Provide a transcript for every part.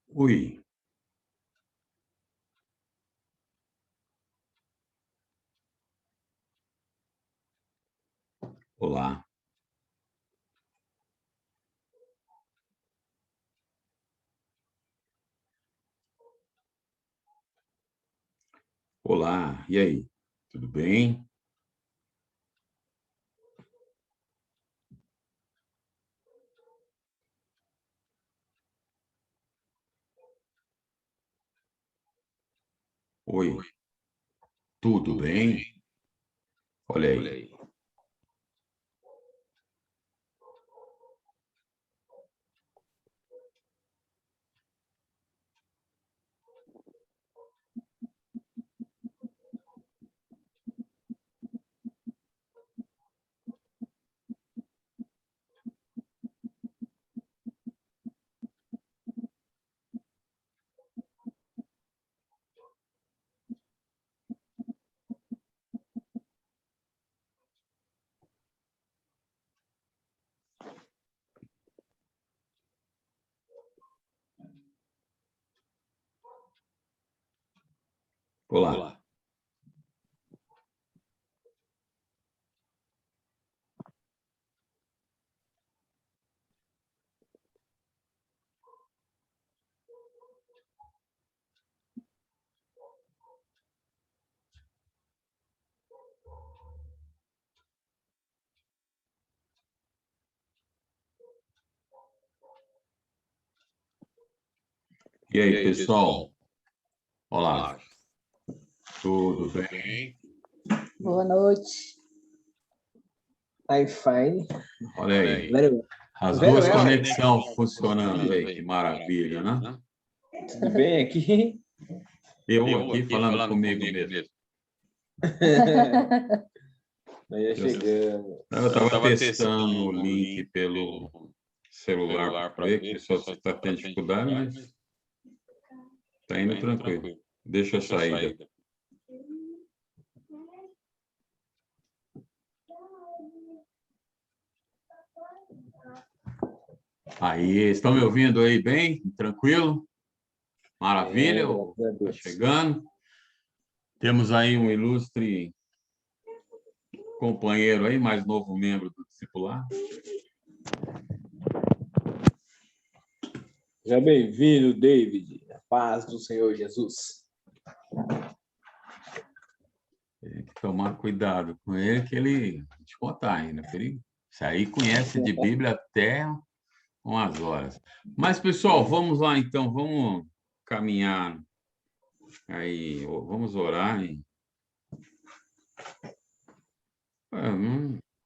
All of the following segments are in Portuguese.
Oi, olá, olá, e aí? Tudo bem? Oi, tudo bem? Olha aí. Olá. E aí, pessoal? Olá, tudo bem? Boa noite. I'm fine. Olha aí, Very well. as Very duas well. conexões funcionando aí, que maravilha, né? Tudo bem aqui? Eu aqui falando comigo mesmo. Nós já chegamos. Eu estava testando o link pelo celular para ver que o pessoal está tendo dificuldade, mas está indo tranquilo. Deixa eu sair. Aí, estão me ouvindo aí bem? Tranquilo? Maravilha, Graças a está Deus. chegando. Temos aí um ilustre companheiro aí, mais novo membro do discipular. Já bem-vindo, David. A paz do Senhor Jesus. Tem que tomar cuidado com ele, que ele, vou te contar ainda, perigo. Isso aí conhece de Bíblia até umas horas. Mas, pessoal, vamos lá então, vamos caminhar aí, vamos orar.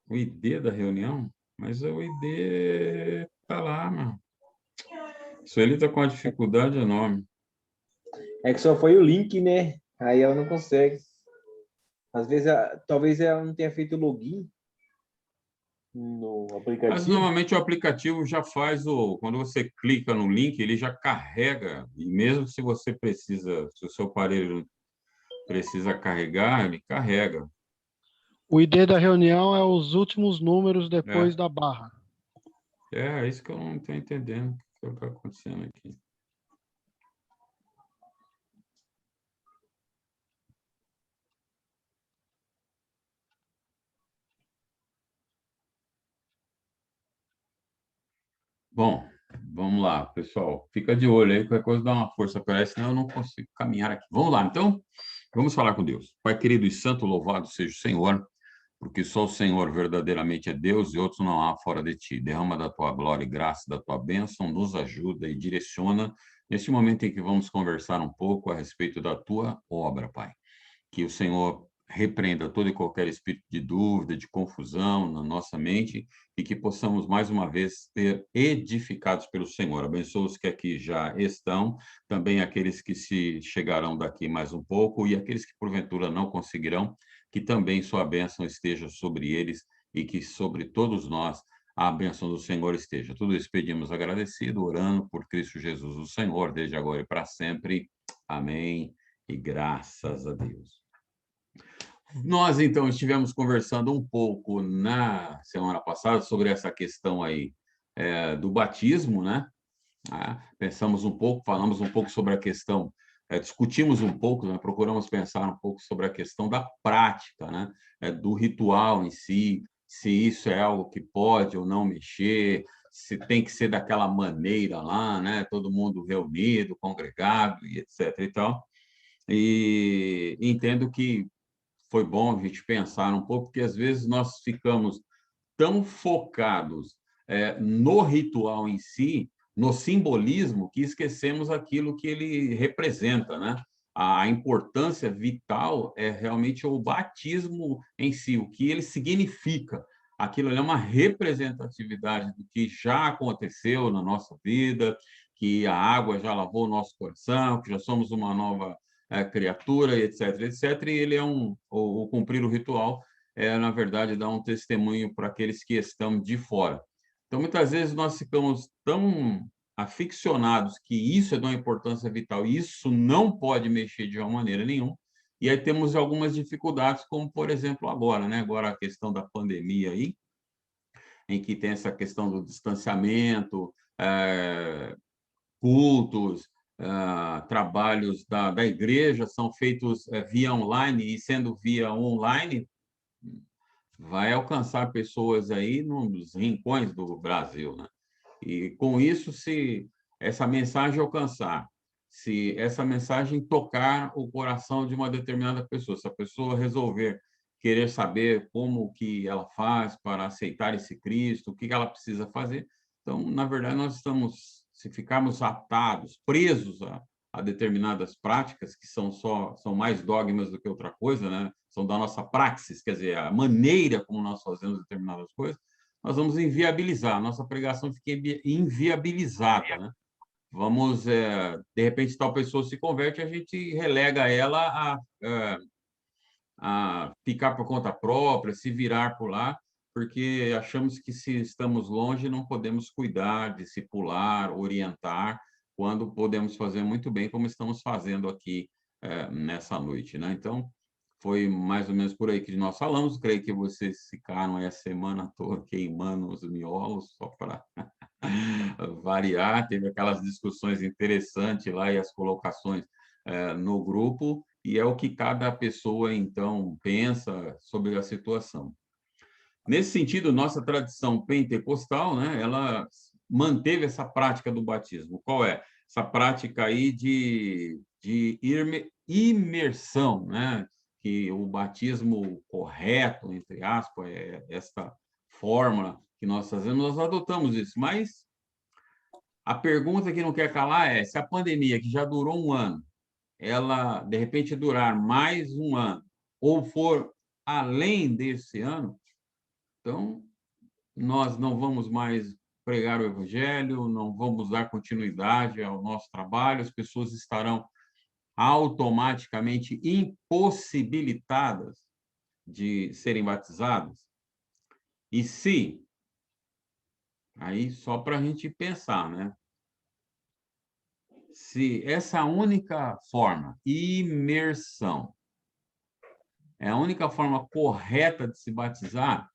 O ID da reunião, mas o ID tá lá, mano. Isso ele tá com uma dificuldade enorme. É que só foi o link, né? Aí ela não consegue. Às vezes, talvez ela não tenha feito login no Mas aplicativo. normalmente o aplicativo já faz quando você clica no link, ele já carrega. E mesmo se você precisa, se o seu aparelho precisa carregar, ele carrega. O ID da reunião é os últimos números depois da barra. É isso que eu não estou entendendo o que está acontecendo aqui. Bom, vamos lá, pessoal. Fica de olho aí, qualquer coisa dá uma força para ela, senão eu não consigo caminhar aqui. Vamos lá, então. Vamos falar com Deus. Pai querido e santo, louvado seja o Senhor, porque só o Senhor verdadeiramente é Deus e outros não há fora de ti. Derrama da tua glória e graça, da tua bênção, nos ajuda e direciona neste momento em que vamos conversar um pouco a respeito da tua obra, Pai. Que o Senhor repreenda todo e qualquer espírito de dúvida, de confusão na nossa mente e que possamos mais uma vez ser edificados pelo Senhor. Abençoa os que aqui já estão, também aqueles que se chegarão daqui mais um pouco e aqueles que porventura não conseguirão, que também sua bênção esteja sobre eles e que sobre todos nós a bênção do Senhor esteja. Tudo isso pedimos agradecido, orando por Cristo Jesus, o Senhor, desde agora e para sempre. Amém. E graças a Deus. Nós, então, estivemos conversando um pouco na semana passada sobre essa questão aí do batismo, né? Pensamos um pouco, falamos um pouco sobre a questão, discutimos um pouco, né, procuramos pensar um pouco sobre a questão da prática, né, do ritual em si, se isso é algo que pode ou não mexer, se tem que ser daquela maneira lá, né, todo mundo reunido, congregado e etc. e tal. E entendo que foi bom a gente pensar um pouco, porque às vezes nós ficamos tão focados no ritual em si, no simbolismo, que esquecemos aquilo que ele representa, né? A importância vital é realmente o batismo em si, o que ele significa. Aquilo ali é uma representatividade do que já aconteceu na nossa vida, que a água já lavou o nosso coração, que já somos uma nova criatura, etc., etc. E ele é o cumprir o ritual na verdade, dar um testemunho para aqueles que estão de fora. Então, muitas vezes, nós ficamos tão aficionados que isso é de uma importância vital e isso não pode mexer de uma maneira nenhuma, e aí temos algumas dificuldades, como, por exemplo, agora, né? Agora a questão da pandemia aí, em que tem essa questão do distanciamento, cultos, trabalhos da igreja são feitos via online, e sendo via online, vai alcançar pessoas aí nos rincões do Brasil, né? E com isso, se essa mensagem alcançar, se essa mensagem tocar o coração de uma determinada pessoa, se a pessoa resolver querer saber como que ela faz para aceitar esse Cristo, o que ela precisa fazer, então, na verdade, nós estamos, se ficarmos atados, presos a determinadas práticas que são mais dogmas do que outra coisa, né? São da nossa praxis, quer dizer, a maneira como nós fazemos determinadas coisas, nós vamos inviabilizar, a nossa pregação fica inviabilizada, né? Vamos, de repente, tal pessoa se converte, a gente relega ela a ficar por conta própria, se virar por lá, porque achamos que se estamos longe não podemos cuidar, discipular, orientar, quando podemos fazer muito bem, como estamos fazendo aqui nessa noite, né? Então, foi mais ou menos por aí que nós falamos. Creio que vocês ficaram aí a semana toda queimando os miolos, só para variar. Teve aquelas discussões interessantes lá e as colocações no grupo, e é o que cada pessoa, então, pensa sobre a situação. Nesse sentido, nossa tradição pentecostal, né, ela manteve essa prática do batismo. Qual é? Essa prática aí de imersão, né? Que o batismo correto, entre aspas, é esta fórmula que nós fazemos, nós adotamos isso. Mas a pergunta que não quer calar é: se a pandemia, que já durou um ano, ela, de repente, durar mais um ano, ou for além desse ano, então, nós não vamos mais pregar o evangelho, não vamos dar continuidade ao nosso trabalho, as pessoas estarão automaticamente impossibilitadas de serem batizadas. E se, aí só para a gente pensar, né? Se essa única forma, imersão, é a única forma correta de se batizar,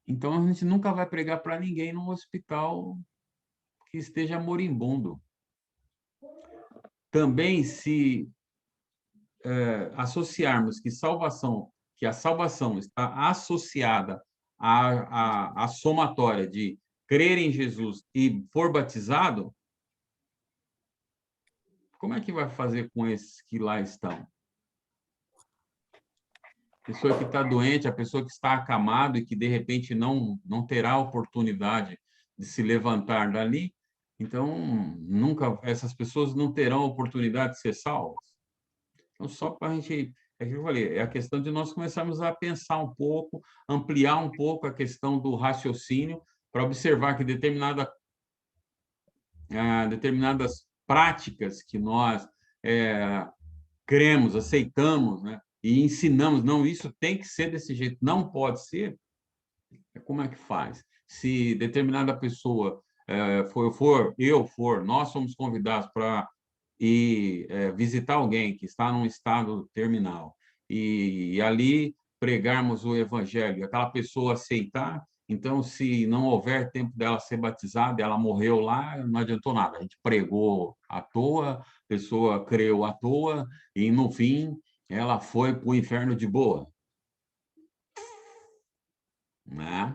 então a gente nunca vai pregar para ninguém num hospital que esteja moribundo. Também, se associarmos que a salvação está associada à somatória de crer em Jesus e for batizado, como é que vai fazer com esses que lá estão? A pessoa que está doente, a pessoa que está acamado e que, de repente, não terá oportunidade de se levantar dali, então, nunca, essas pessoas não terão oportunidade de ser salvas. Então, só para a gente, é que eu falei, é a questão de nós começarmos a pensar um pouco, ampliar um pouco a questão do raciocínio, para observar que determinadas práticas que nós cremos, aceitamos, né, e ensinamos, não, isso tem que ser desse jeito, não pode ser, como é que faz? Se determinada pessoa nós somos convidados para ir visitar alguém que está num estado terminal e ali pregarmos o evangelho, aquela pessoa aceitar, Então, se não houver tempo dela ser batizada, ela morreu lá, não adiantou nada. A gente pregou à toa, a pessoa creu à toa, e, no fim, ela foi para o inferno de boa. Né?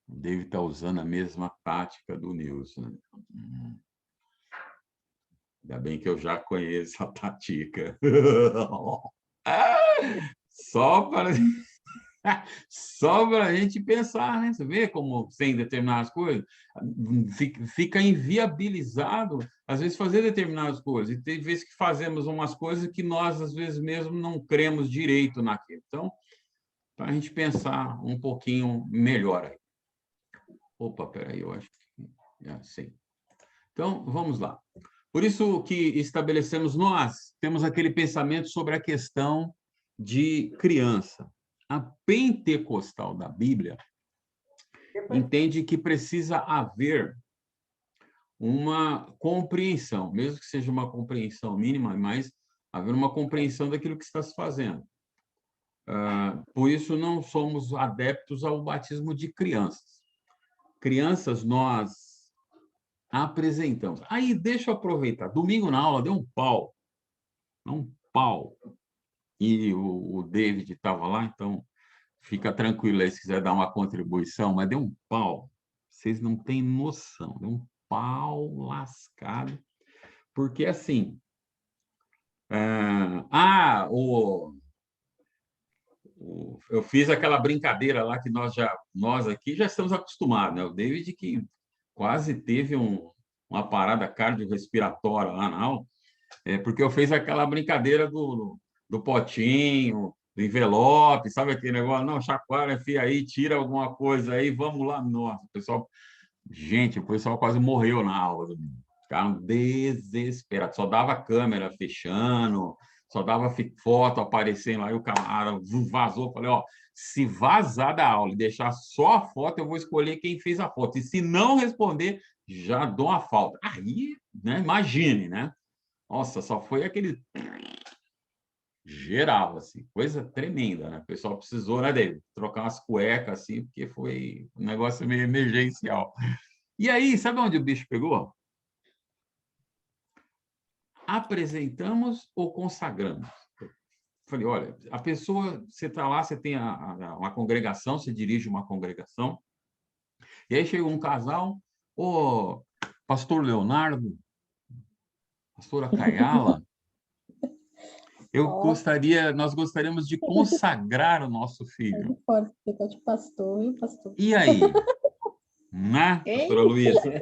O David está usando a mesma tática do Nilson. Ainda bem que eu já conheço a tática. Só para a gente pensar, né? Você vê como sem determinadas coisas fica inviabilizado, às vezes, fazer determinadas coisas. E tem vezes que fazemos umas coisas que nós, às vezes, mesmo não cremos direito naquilo. Então, para a gente pensar um pouquinho melhor aí. Opa, peraí, eu acho que é assim. Então, vamos lá. Por isso que estabelecemos nós, temos aquele pensamento sobre a questão de criança. A pentecostal da Bíblia entende que precisa haver uma compreensão, mesmo que seja uma compreensão mínima, mas haver uma compreensão daquilo que está se fazendo. Por isso, não somos adeptos ao batismo de crianças. Crianças, nós apresentamos. Aí, deixa eu aproveitar. Domingo na aula deu um pau. Um pau. E o David estava lá, então fica tranquilo aí se quiser dar uma contribuição, mas deu um pau. Vocês não têm noção. Deu um pau lascado. Porque, assim... eu fiz aquela brincadeira lá que nós aqui já estamos acostumados, né? O David que quase teve uma parada cardiorrespiratória lá na aula, porque eu fiz aquela brincadeira do potinho, do envelope, sabe aquele negócio? Não, chacoalha, enfia aí, tira alguma coisa aí, vamos lá. Nossa, o pessoal quase morreu na aula. Ficaram desesperados, só dava câmera fechando, só dava foto aparecendo lá, e o camarada vazou. Falei, ó, se vazar da aula e deixar só a foto, eu vou escolher quem fez a foto. E se não responder, já dou uma falta. Aí, né, imagine, né? Nossa, só foi aquele geral, assim, coisa tremenda, né? O pessoal precisou, né, David, trocar umas cuecas, assim, porque foi um negócio meio emergencial. E aí, sabe onde o bicho pegou? Apresentamos ou consagramos? Falei, olha, a pessoa, você está lá, você tem uma congregação, você dirige uma congregação, e aí chega um casal, ô, pastor Leonardo, pastora Caiala, nós gostaríamos de consagrar o nosso filho. Pode ser de pastor, viu, pastor? E aí? Né, pastora Luísa?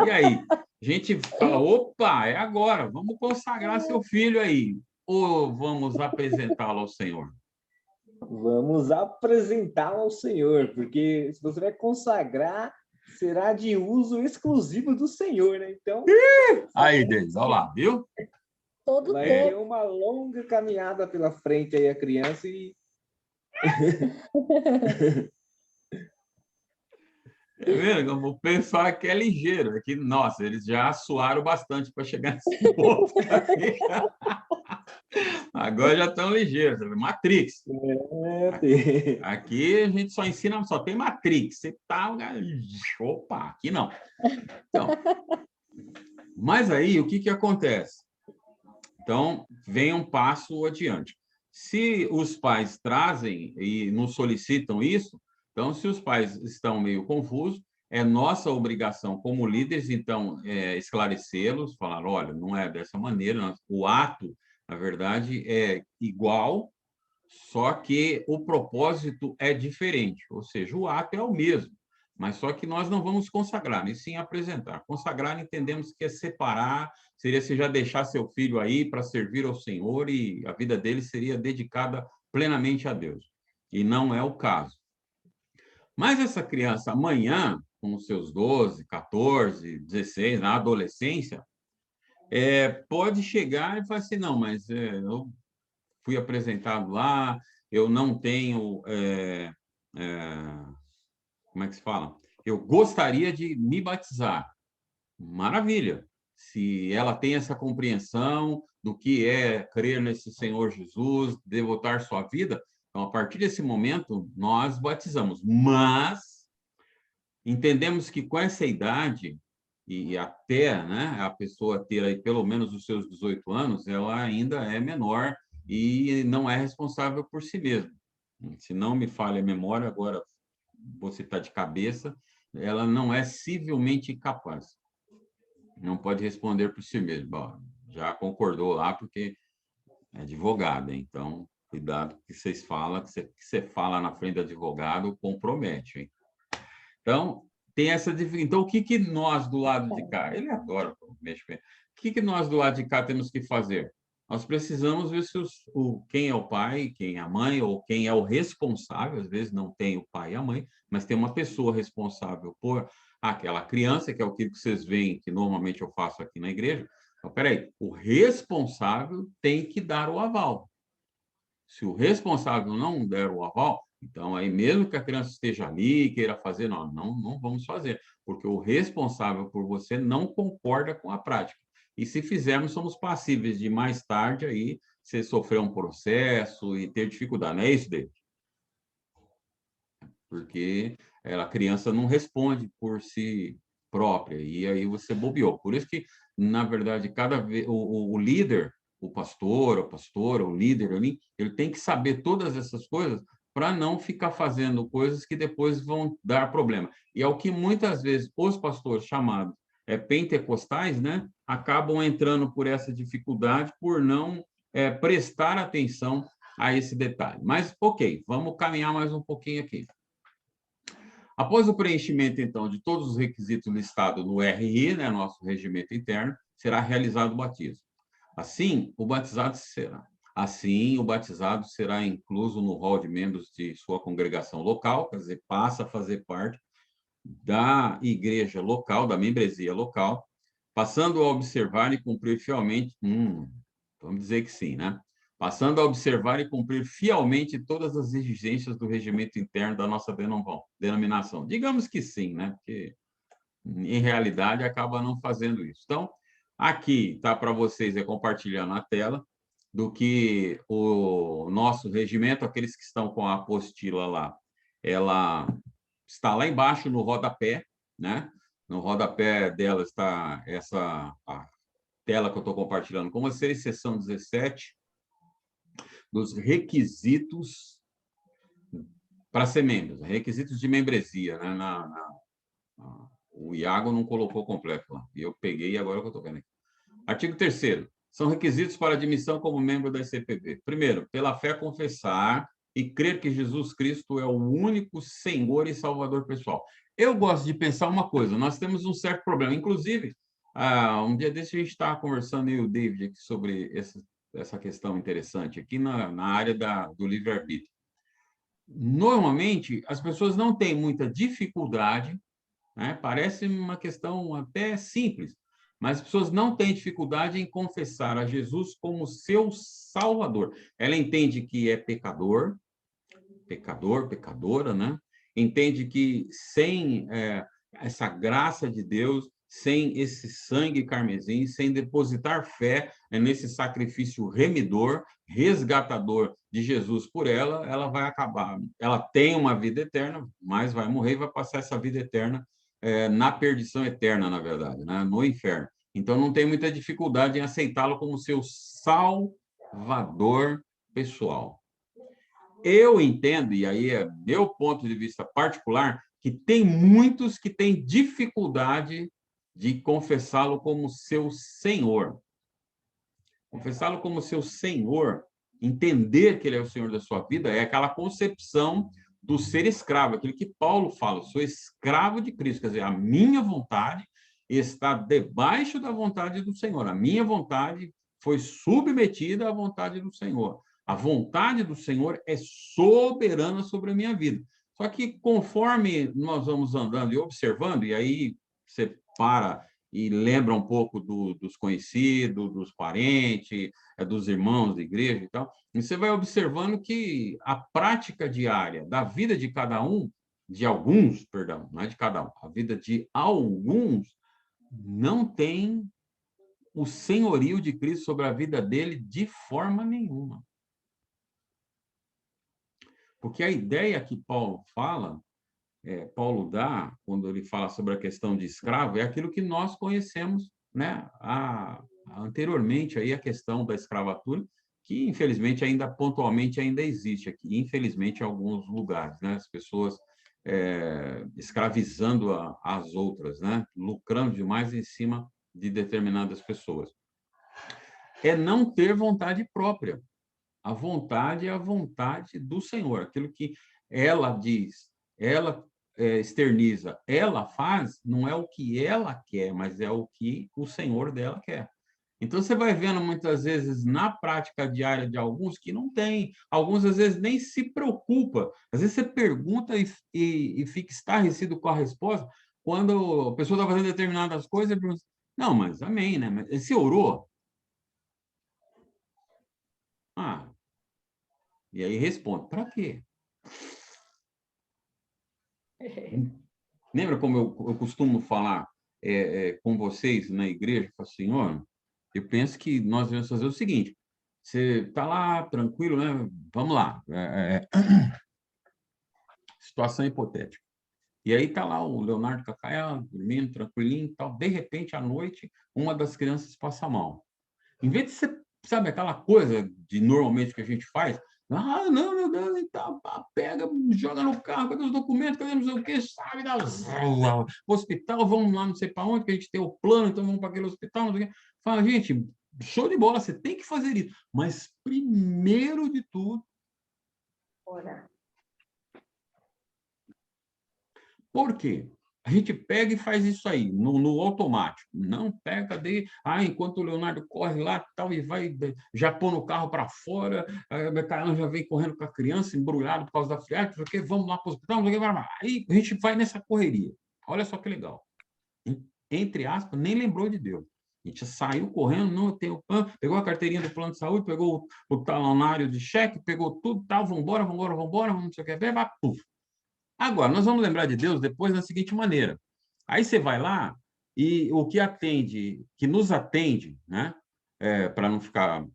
E aí? A gente fala, opa, é agora, vamos consagrar seu filho aí. Ou vamos apresentá-lo ao Senhor? Vamos apresentá-lo ao Senhor, porque se você vai consagrar, será de uso exclusivo do Senhor, né? Então... Aí, Denis, olha lá, viu? Vai ter uma longa caminhada pela frente aí a criança e... É vendo? O pessoal aqui é ligeiro. Aqui, nossa, eles já suaram bastante para chegar nesse ponto. Agora já estão ligeiros. Matrix. Aqui a gente só ensina, só tem Matrix. Você tá... Opa, aqui não. Então, mas aí, o que acontece? Então, vem um passo adiante. Se os pais trazem e nos solicitam isso, então, se os pais estão meio confusos, é nossa obrigação como líderes, então, esclarecê-los, falar, olha, não é dessa maneira, o ato, na verdade, é igual, só que o propósito é diferente, ou seja, o ato é o mesmo, mas só que nós não vamos consagrar, e sim apresentar. Consagrar, entendemos que é separar, seria se já deixar seu filho aí para servir ao Senhor e a vida dele seria dedicada plenamente a Deus. E não é o caso. Mas essa criança, amanhã, com os seus 12, 14, 16, na adolescência, pode chegar e falar assim, não, mas eu fui apresentado lá, eu não tenho... como é que se fala? Eu gostaria de me batizar. Maravilha! Se ela tem essa compreensão do que é crer nesse Senhor Jesus, devotar sua vida, Então, a partir desse momento, nós batizamos, mas entendemos que com essa idade, e até, né, a pessoa ter aí pelo menos os seus 18 anos, ela ainda é menor e não é responsável por si mesma. Se não me falha a memória, agora você está de cabeça, ela não é civilmente capaz. Não pode responder por si mesma. Bom, já concordou lá, porque é advogada, então cuidado que vocês falam, que você fala na frente do advogado compromete, hein? Então, tem essa dificuldade. Então, o que nós do lado de cá, ele adora mexer com ele. O que nós do lado de cá temos que fazer? Nós precisamos ver se quem é o pai, quem é a mãe, ou quem é o responsável, às vezes não tem o pai e a mãe, mas tem uma pessoa responsável por aquela criança, que é o que vocês veem, que normalmente eu faço aqui na igreja. Então, peraí, o responsável tem que dar o aval. Se o responsável não der o aval, então aí mesmo que a criança esteja ali, queira fazer, não vamos fazer, porque o responsável por você não concorda com a prática. E se fizermos, somos passíveis de mais tarde aí você sofrer um processo e ter dificuldade. Não é isso, David? Porque a criança não responde por si própria, e aí você bobeou. Por isso que, na verdade, cada vez o líder, o pastor, a pastora, o líder ali, ele tem que saber todas essas coisas para não ficar fazendo coisas que depois vão dar problema. E é o que muitas vezes os pastores chamados pentecostais, né, acabam entrando por essa dificuldade, por não prestar atenção a esse detalhe. Mas, ok, vamos caminhar mais um pouquinho aqui. Após o preenchimento, então, de todos os requisitos listados no RI, né, nosso regimento interno, será realizado o batismo. Assim, o batizado será incluso no rol de membros de sua congregação local, quer dizer, passa a fazer parte da igreja local, da membresia local, passando a observar e cumprir fielmente, vamos dizer que sim, né? Passando a observar e cumprir fielmente todas as exigências do regimento interno da nossa denominação. Digamos que sim, né? Porque, em realidade, acaba não fazendo isso. Então, aqui está para vocês compartilhar na tela do que o nosso regimento, aqueles que estão com a apostila lá, ela está lá embaixo no rodapé, né? No rodapé dela está essa a tela que eu estou compartilhando com vocês, seção 17, dos requisitos para ser membro, requisitos de membresia, né? O Iago não colocou completo lá, e eu peguei e agora que eu estou vendo aqui. Artigo 3º. São requisitos para admissão como membro da ICPB. Primeiro, pela fé confessar e crer que Jesus Cristo é o único Senhor e Salvador pessoal. Eu gosto de pensar uma coisa, nós temos um certo problema, inclusive, um dia desse a gente estava conversando, eu e o David, aqui, sobre essa questão interessante, aqui na área do livre-arbítrio. Normalmente, as pessoas não têm muita dificuldade, né? Parece uma questão até simples, mas as pessoas não têm dificuldade em confessar a Jesus como seu Salvador. Ela entende que é pecador, pecadora, né? Entende que sem essa graça de Deus, sem esse sangue carmesim, sem depositar fé nesse sacrifício remidor, resgatador de Jesus por ela, ela vai acabar. Ela tem uma vida eterna, mas vai morrer e vai passar essa vida eterna na perdição eterna, na verdade, né? No inferno. Então, não tem muita dificuldade em aceitá-lo como seu salvador pessoal. Eu entendo, e aí é meu ponto de vista particular, que tem muitos que têm dificuldade de confessá-lo como seu Senhor. Confessá-lo como seu Senhor, entender que ele é o Senhor da sua vida, é aquela concepção do ser escravo, aquilo que Paulo fala, sou escravo de Cristo, quer dizer, a minha vontade está debaixo da vontade do Senhor, a minha vontade foi submetida à vontade do Senhor. A vontade do Senhor é soberana sobre a minha vida. Só que conforme nós vamos andando e observando, e aí você para e lembra um pouco dos conhecidos, dos parentes, dos irmãos da igreja e tal, e você vai observando que a prática diária da vida de cada um, de alguns, perdão, não é de cada um, a vida de alguns não tem o senhorio de Cristo sobre a vida dele de forma nenhuma. Porque a ideia que Paulo fala, Paulo dá, quando ele fala sobre a questão de escravo, é aquilo que nós conhecemos, né? Anteriormente, aí, a questão da escravatura, que, infelizmente, ainda pontualmente ainda existe aqui, infelizmente, em alguns lugares, né? As pessoas escravizando as outras, né? Lucrando demais em cima de determinadas pessoas. É não ter vontade própria. A vontade é a vontade do Senhor, aquilo que ela diz, ela externiza, ela faz, não é o que ela quer, mas é o que o Senhor dela quer. Então, você vai vendo muitas vezes na prática diária de alguns que não tem, alguns às vezes nem se preocupa. Às vezes você pergunta e fica estarrecido com a resposta, quando a pessoa está fazendo determinadas coisas, e pergunta, não, mas amém, né? Mas você orou? Ah, e aí responde, para quê? Lembra como eu costumo falar com vocês na igreja? Eu falo, Senhor, eu penso que nós devemos fazer o seguinte, você está lá, tranquilo, né? Vamos lá. Situação hipotética. E aí está lá o Leonardo Cacaia, dormindo, tranquilinho e tal. De repente, à noite, uma das crianças passa mal. Em vez de você, sabe, aquela coisa de normalmente que a gente faz, ah, não, meu Deus, e tal, pega, joga no carro, cadê os documentos, cadê não sei o quê, sabe, dá hospital, vamos lá, não sei para onde, que a gente tem o plano, então vamos para aquele hospital, não sei o quê. Fala, gente, show de bola, você tem que fazer isso. Mas, primeiro de tudo, Orar. por quê? A gente pega e faz isso aí, no automático. Não pega enquanto o Leonardo corre lá tal, e vai, já põe o carro para fora, a Becaana já vem correndo com a criança, embrulhado por causa da friagem, porque vamos lá para o hospital, aí a gente vai nessa correria. Olha só que legal. Entre aspas, nem lembrou de Deus. A gente saiu correndo, não tem o plano, pegou a carteirinha do plano de saúde, pegou o talonário de cheque, pegou tudo, tal, vamos embora, vamos não sei o que, puf. Agora, nós vamos lembrar de Deus depois da seguinte maneira. Aí você vai lá e o que atende, que nos atende, né? Para não ficar,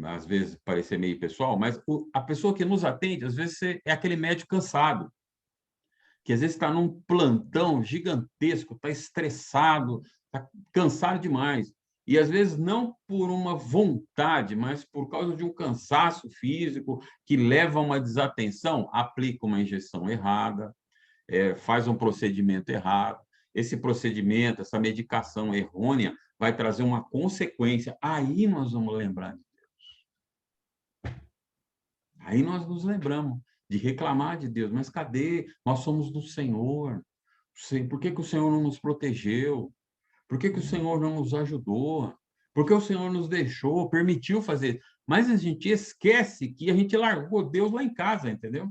às vezes, parecer meio pessoal, mas a pessoa que nos atende, às vezes, é aquele médico cansado, que às vezes está num plantão gigantesco, está estressado, está cansado demais. E às vezes não por uma vontade, mas por causa de um cansaço físico que leva a uma desatenção, aplica uma injeção errada, faz um procedimento errado. Esse procedimento, essa medicação errônea, vai trazer uma consequência. Aí nós vamos lembrar de Deus. Aí nós nos lembramos de reclamar de Deus. Mas cadê? Nós somos do Senhor. Por que o Senhor não nos protegeu? Por que o Senhor não nos ajudou? Por que o Senhor nos deixou, permitiu fazer? Mas a gente esquece que a gente largou Deus lá em casa, entendeu?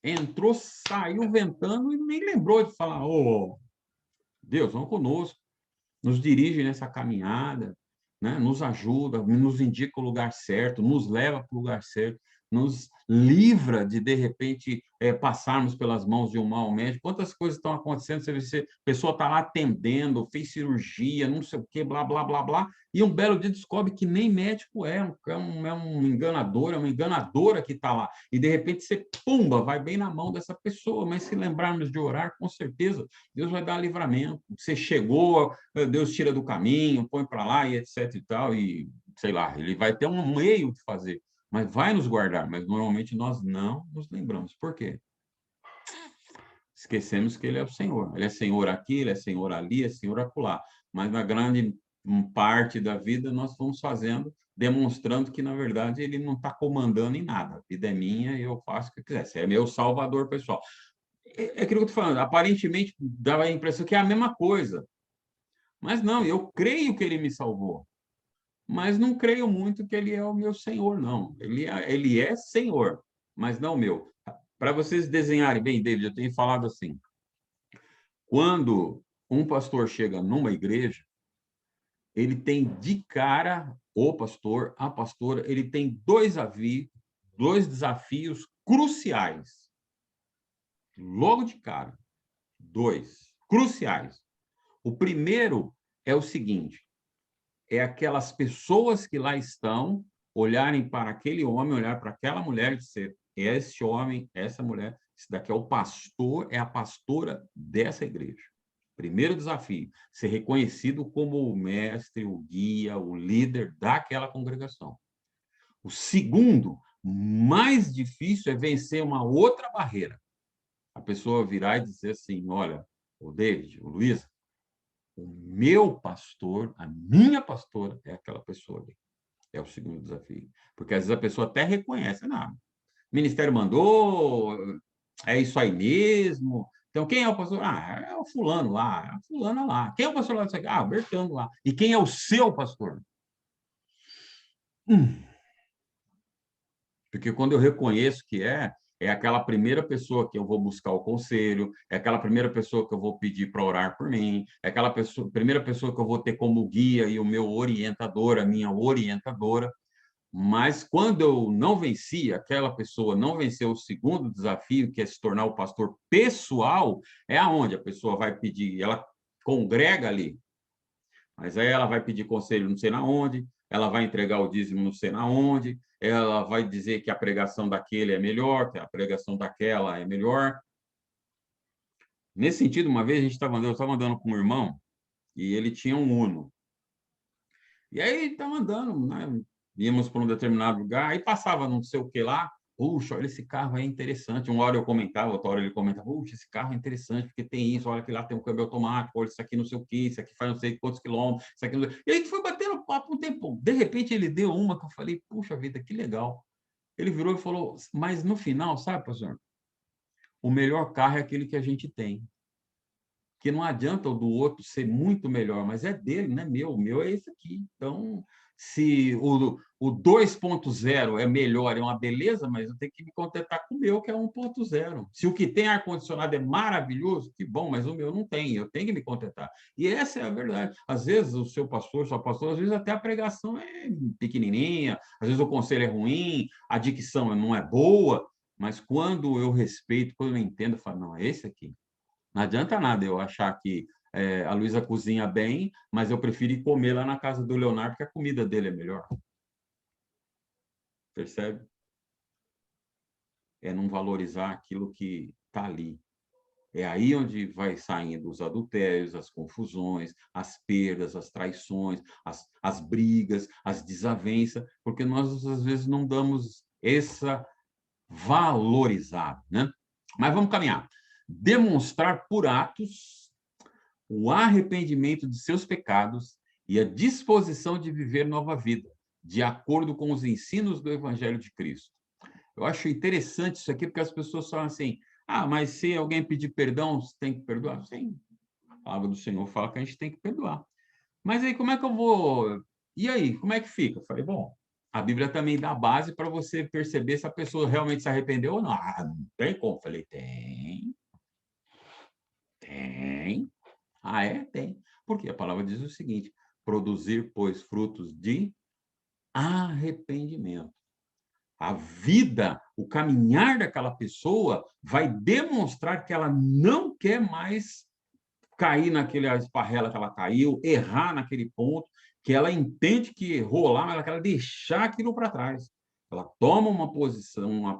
Entrou, saiu ventando e nem lembrou de falar, Deus, vamos conosco, nos dirige nessa caminhada, né? Nos ajuda, nos indica o lugar certo, nos leva para o lugar certo, nos livra de repente, passarmos pelas mãos de um mau médico. Quantas coisas estão acontecendo, você vê, a pessoa está lá atendendo, fez cirurgia, não sei o quê, blá, blá, blá, blá, e um belo dia descobre que nem médico um enganador, é uma enganadora que está lá. E, de repente, você, pumba, vai bem na mão dessa pessoa. Mas se lembrarmos de orar, com certeza, Deus vai dar livramento. Você chegou, Deus tira do caminho, põe para lá e etc e tal, e sei lá, ele vai ter um meio de fazer, mas vai nos guardar, mas normalmente nós não nos lembramos. Por quê? Esquecemos que ele é o Senhor. Ele é Senhor aqui, ele é Senhor ali, é Senhor acolá. Mas na grande parte da vida nós vamos fazendo, demonstrando que, na verdade, ele não está comandando em nada. A vida é minha e eu faço o que eu quiser. Você é meu salvador pessoal. É aquilo que eu estou falando. Aparentemente, dá a impressão que é a mesma coisa. Mas não, eu creio que ele me salvou. Mas não creio muito que ele é o meu Senhor, não. Ele é Senhor, mas não meu. Para vocês desenharem bem, David, eu tenho falado assim, quando um pastor chega numa igreja, ele tem de cara, o pastor, a pastora, ele tem dois desafios cruciais. Logo de cara, dois, cruciais. O primeiro é o seguinte, é aquelas pessoas que lá estão olharem para aquele homem, olhar para aquela mulher e dizer, esse homem, essa mulher, esse daqui é o pastor, é a pastora dessa igreja. Primeiro desafio, ser reconhecido como o mestre, o guia, o líder daquela congregação. O segundo, mais difícil, é vencer uma outra barreira. A pessoa virar e dizer assim, olha, o David, o Luiz, o meu pastor, a minha pastora é aquela pessoa ali. É o segundo desafio. Porque às vezes a pessoa até reconhece, não, o ministério mandou, é isso aí mesmo. Então, quem é o pastor? Ah, é o fulano lá, é a fulana lá. Quem é o pastor lá? Ah, o Bertano lá. E quem é o seu pastor? Porque quando eu reconheço que é aquela primeira pessoa que eu vou buscar o conselho, é aquela primeira pessoa que eu vou pedir para orar por mim, é aquela primeira pessoa que eu vou ter como guia e o meu orientador, a minha orientadora. Mas quando eu não venci, aquela pessoa não venceu o segundo desafio, que é se tornar o pastor pessoal, é aonde a pessoa vai pedir, ela congrega ali, mas aí ela vai pedir conselho não sei na onde, ela vai entregar o dízimo não sei na onde, ela vai dizer que a pregação daquele é melhor, que a pregação daquela é melhor. Nesse sentido, uma vez eu estava andando com um irmão e ele tinha um Uno. E aí estava andando, né? Íamos para um determinado lugar, aí passava não sei o que lá, puxa, olha esse carro é interessante. Uma hora eu comentava, outra hora ele comentava, puxa, esse carro é interessante, porque tem isso, olha que lá tem um câmbio automático, olha isso aqui não sei o que, isso aqui faz não sei quantos quilômetros, isso aqui não sei... E aí foi batendo papo um tempo. De repente ele deu uma que eu falei, puxa vida, que legal. Ele virou e falou, mas no final, sabe, pastor? O melhor carro é aquele que a gente tem. Que não adianta o do outro ser muito melhor, mas é dele, não é meu. O meu é esse aqui. Então, se o 2.0 é melhor, é uma beleza, mas eu tenho que me contentar com o meu, que é 1.0. Se o que tem ar-condicionado é maravilhoso, que bom, mas o meu não tem, eu tenho que me contentar. E essa é a verdade. Às vezes o seu pastor, sua pastora, às vezes até a pregação é pequenininha, às vezes o conselho é ruim, a dicção não é boa, mas quando eu respeito, quando eu entendo, eu falo, não, é esse aqui. Não adianta nada eu achar que a Luísa cozinha bem, mas eu prefiro ir comer lá na casa do Leonardo, porque a comida dele é melhor. Percebe? É não valorizar aquilo que está ali. É aí onde vai saindo os adultérios, as confusões, as perdas, as traições, as brigas, as desavenças, porque nós, às vezes, não damos essa valorizada, né? Mas vamos caminhar. Demonstrar por atos o arrependimento de seus pecados e a disposição de viver nova vida, de acordo com os ensinos do Evangelho de Cristo. Eu acho interessante isso aqui, porque as pessoas falam assim, mas se alguém pedir perdão, você tem que perdoar? Sim, a palavra do Senhor fala que a gente tem que perdoar. Mas aí, como é que eu vou... E aí, como é que fica? Eu falei, bom, a Bíblia também dá base para você perceber se a pessoa realmente se arrependeu ou não. Não tem como. Eu falei, tem. Tem. Tem. Porque a palavra diz o seguinte, produzir, pois, frutos de arrependimento. A vida, o caminhar daquela pessoa vai demonstrar que ela não quer mais cair naquela esparrela que ela caiu, errar naquele ponto, que ela entende que errou lá, mas ela quer deixar aquilo para trás. Ela toma uma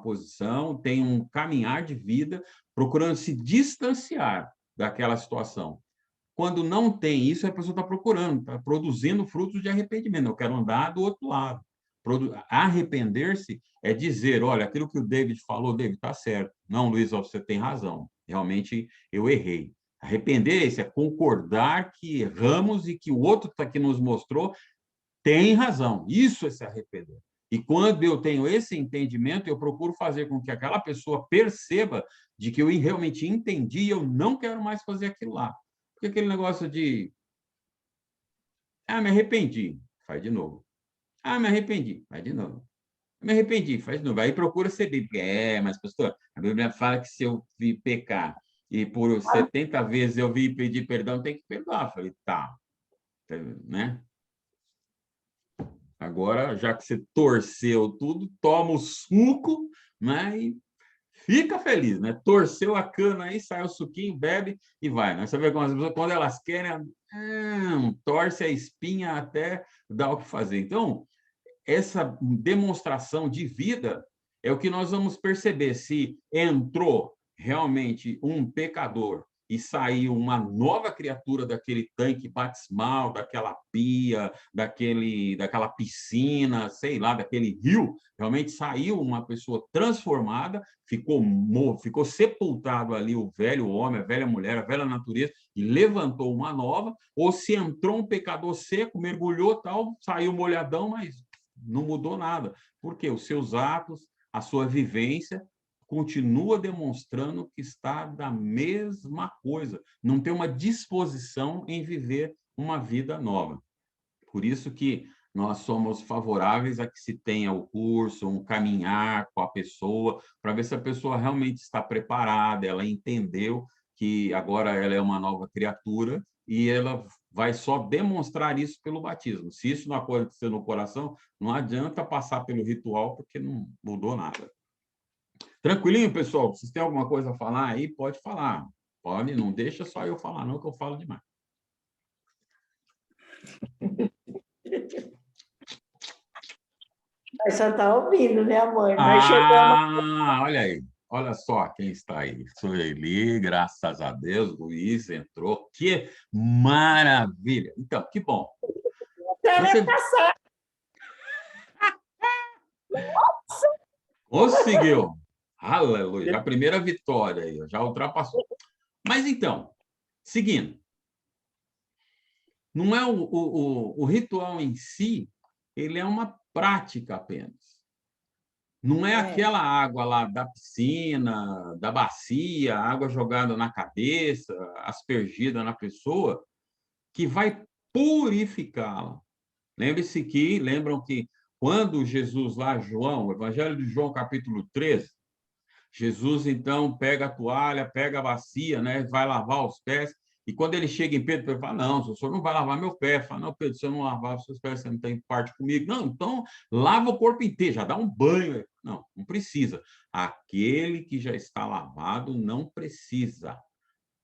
posição, tem um caminhar de vida, procurando se distanciar daquela situação. Quando não tem isso, a pessoa está procurando, está produzindo frutos de arrependimento. Eu quero andar do outro lado. Arrepender-se é dizer, olha, aquilo que o David falou, David, está certo. Não, Luiz, você tem razão. Realmente, eu errei. Arrepender-se é concordar que erramos e que o outro que nos mostrou tem razão. Isso é se arrepender. E quando eu tenho esse entendimento, eu procuro fazer com que aquela pessoa perceba de que eu realmente entendi e eu não quero mais fazer aquilo lá. Porque aquele negócio de... me arrependi. Faz de novo. Me arrependi. Faz de novo. Me arrependi. Faz de novo. Aí procura ser bíblica. Mas, pastor, a Bíblia fala que se eu vi pecar e por 70 vezes eu vi pedir perdão, tem que perdoar. Eu falei, tá. Né? Agora, já que você torceu tudo, toma o suco, né? E fica feliz, né? Torceu a cana aí, sai o suquinho, bebe e vai. Né? Você vê como as pessoas, quando elas querem, torce a espinha até dar o que fazer. Então, essa demonstração de vida é o que nós vamos perceber, se entrou realmente um pecador e saiu uma nova criatura daquele tanque batismal, daquela pia, daquela piscina, sei lá, daquele rio, realmente saiu uma pessoa transformada, ficou sepultado ali o velho homem, a velha mulher, a velha natureza, e levantou uma nova, ou se entrou um pecador seco, mergulhou, tal, saiu molhadão, mas não mudou nada. Porque os seus atos, a sua vivência, continua demonstrando que está da mesma coisa, não tem uma disposição em viver uma vida nova. Por isso que nós somos favoráveis a que se tenha o curso, um caminhar com a pessoa, para ver se a pessoa realmente está preparada, ela entendeu que agora ela é uma nova criatura e ela vai só demonstrar isso pelo batismo. Se isso não acontecer no coração, não adianta passar pelo ritual, porque não mudou nada. Tranquilinho, pessoal? Vocês têm alguma coisa a falar aí? Pode falar. Pode, não deixa só eu falar, não, que eu falo demais. Mas só está ouvindo, né, mãe? Nós chegamos. Olha aí. Olha só quem está aí. Sueli, graças a Deus, Luiz entrou. Que maravilha. Então, que bom. Você passar. Conseguiu. Aleluia. A primeira vitória aí, já ultrapassou. Mas então, seguindo. Não é o ritual em si, ele é uma prática apenas. Não é aquela água lá da piscina, da bacia, água jogada na cabeça, aspergida na pessoa, que vai purificá-la. Lembram que quando Jesus lá, João, o Evangelho de João, capítulo 13, Jesus, então, pega a toalha, pega a bacia, né, vai lavar os pés, e quando ele chega em Pedro, ele fala, não, o senhor não vai lavar meu pé. Fala, não, Pedro, se eu não lavar os seus pés, você não tem parte comigo. Não, então, lava o corpo inteiro, já dá um banho. Não, não precisa. Aquele que já está lavado não precisa.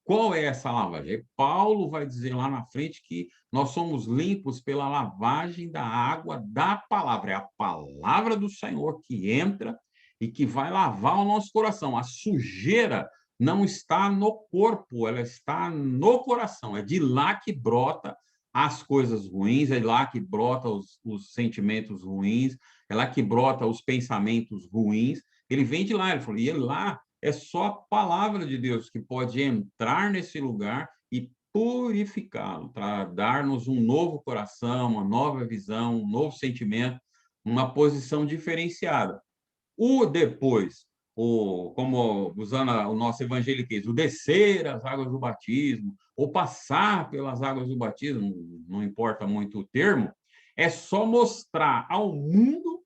Qual é essa lavagem? Paulo vai dizer lá na frente que nós somos limpos pela lavagem da água da palavra. É a palavra do Senhor que entra e que vai lavar o nosso coração. A sujeira não está no corpo, ela está no coração. É de lá que brota as coisas ruins, é de lá que brota os sentimentos ruins, é lá que brota os pensamentos ruins. Ele vem de lá, ele falou, e ele lá é só a palavra de Deus que pode entrar nesse lugar e purificá-lo, para dar-nos um novo coração, uma nova visão, um novo sentimento, uma posição diferenciada. O depois, como usando o nosso evangeliquez, o descer as águas do batismo, ou passar pelas águas do batismo, não importa muito o termo, é só mostrar ao mundo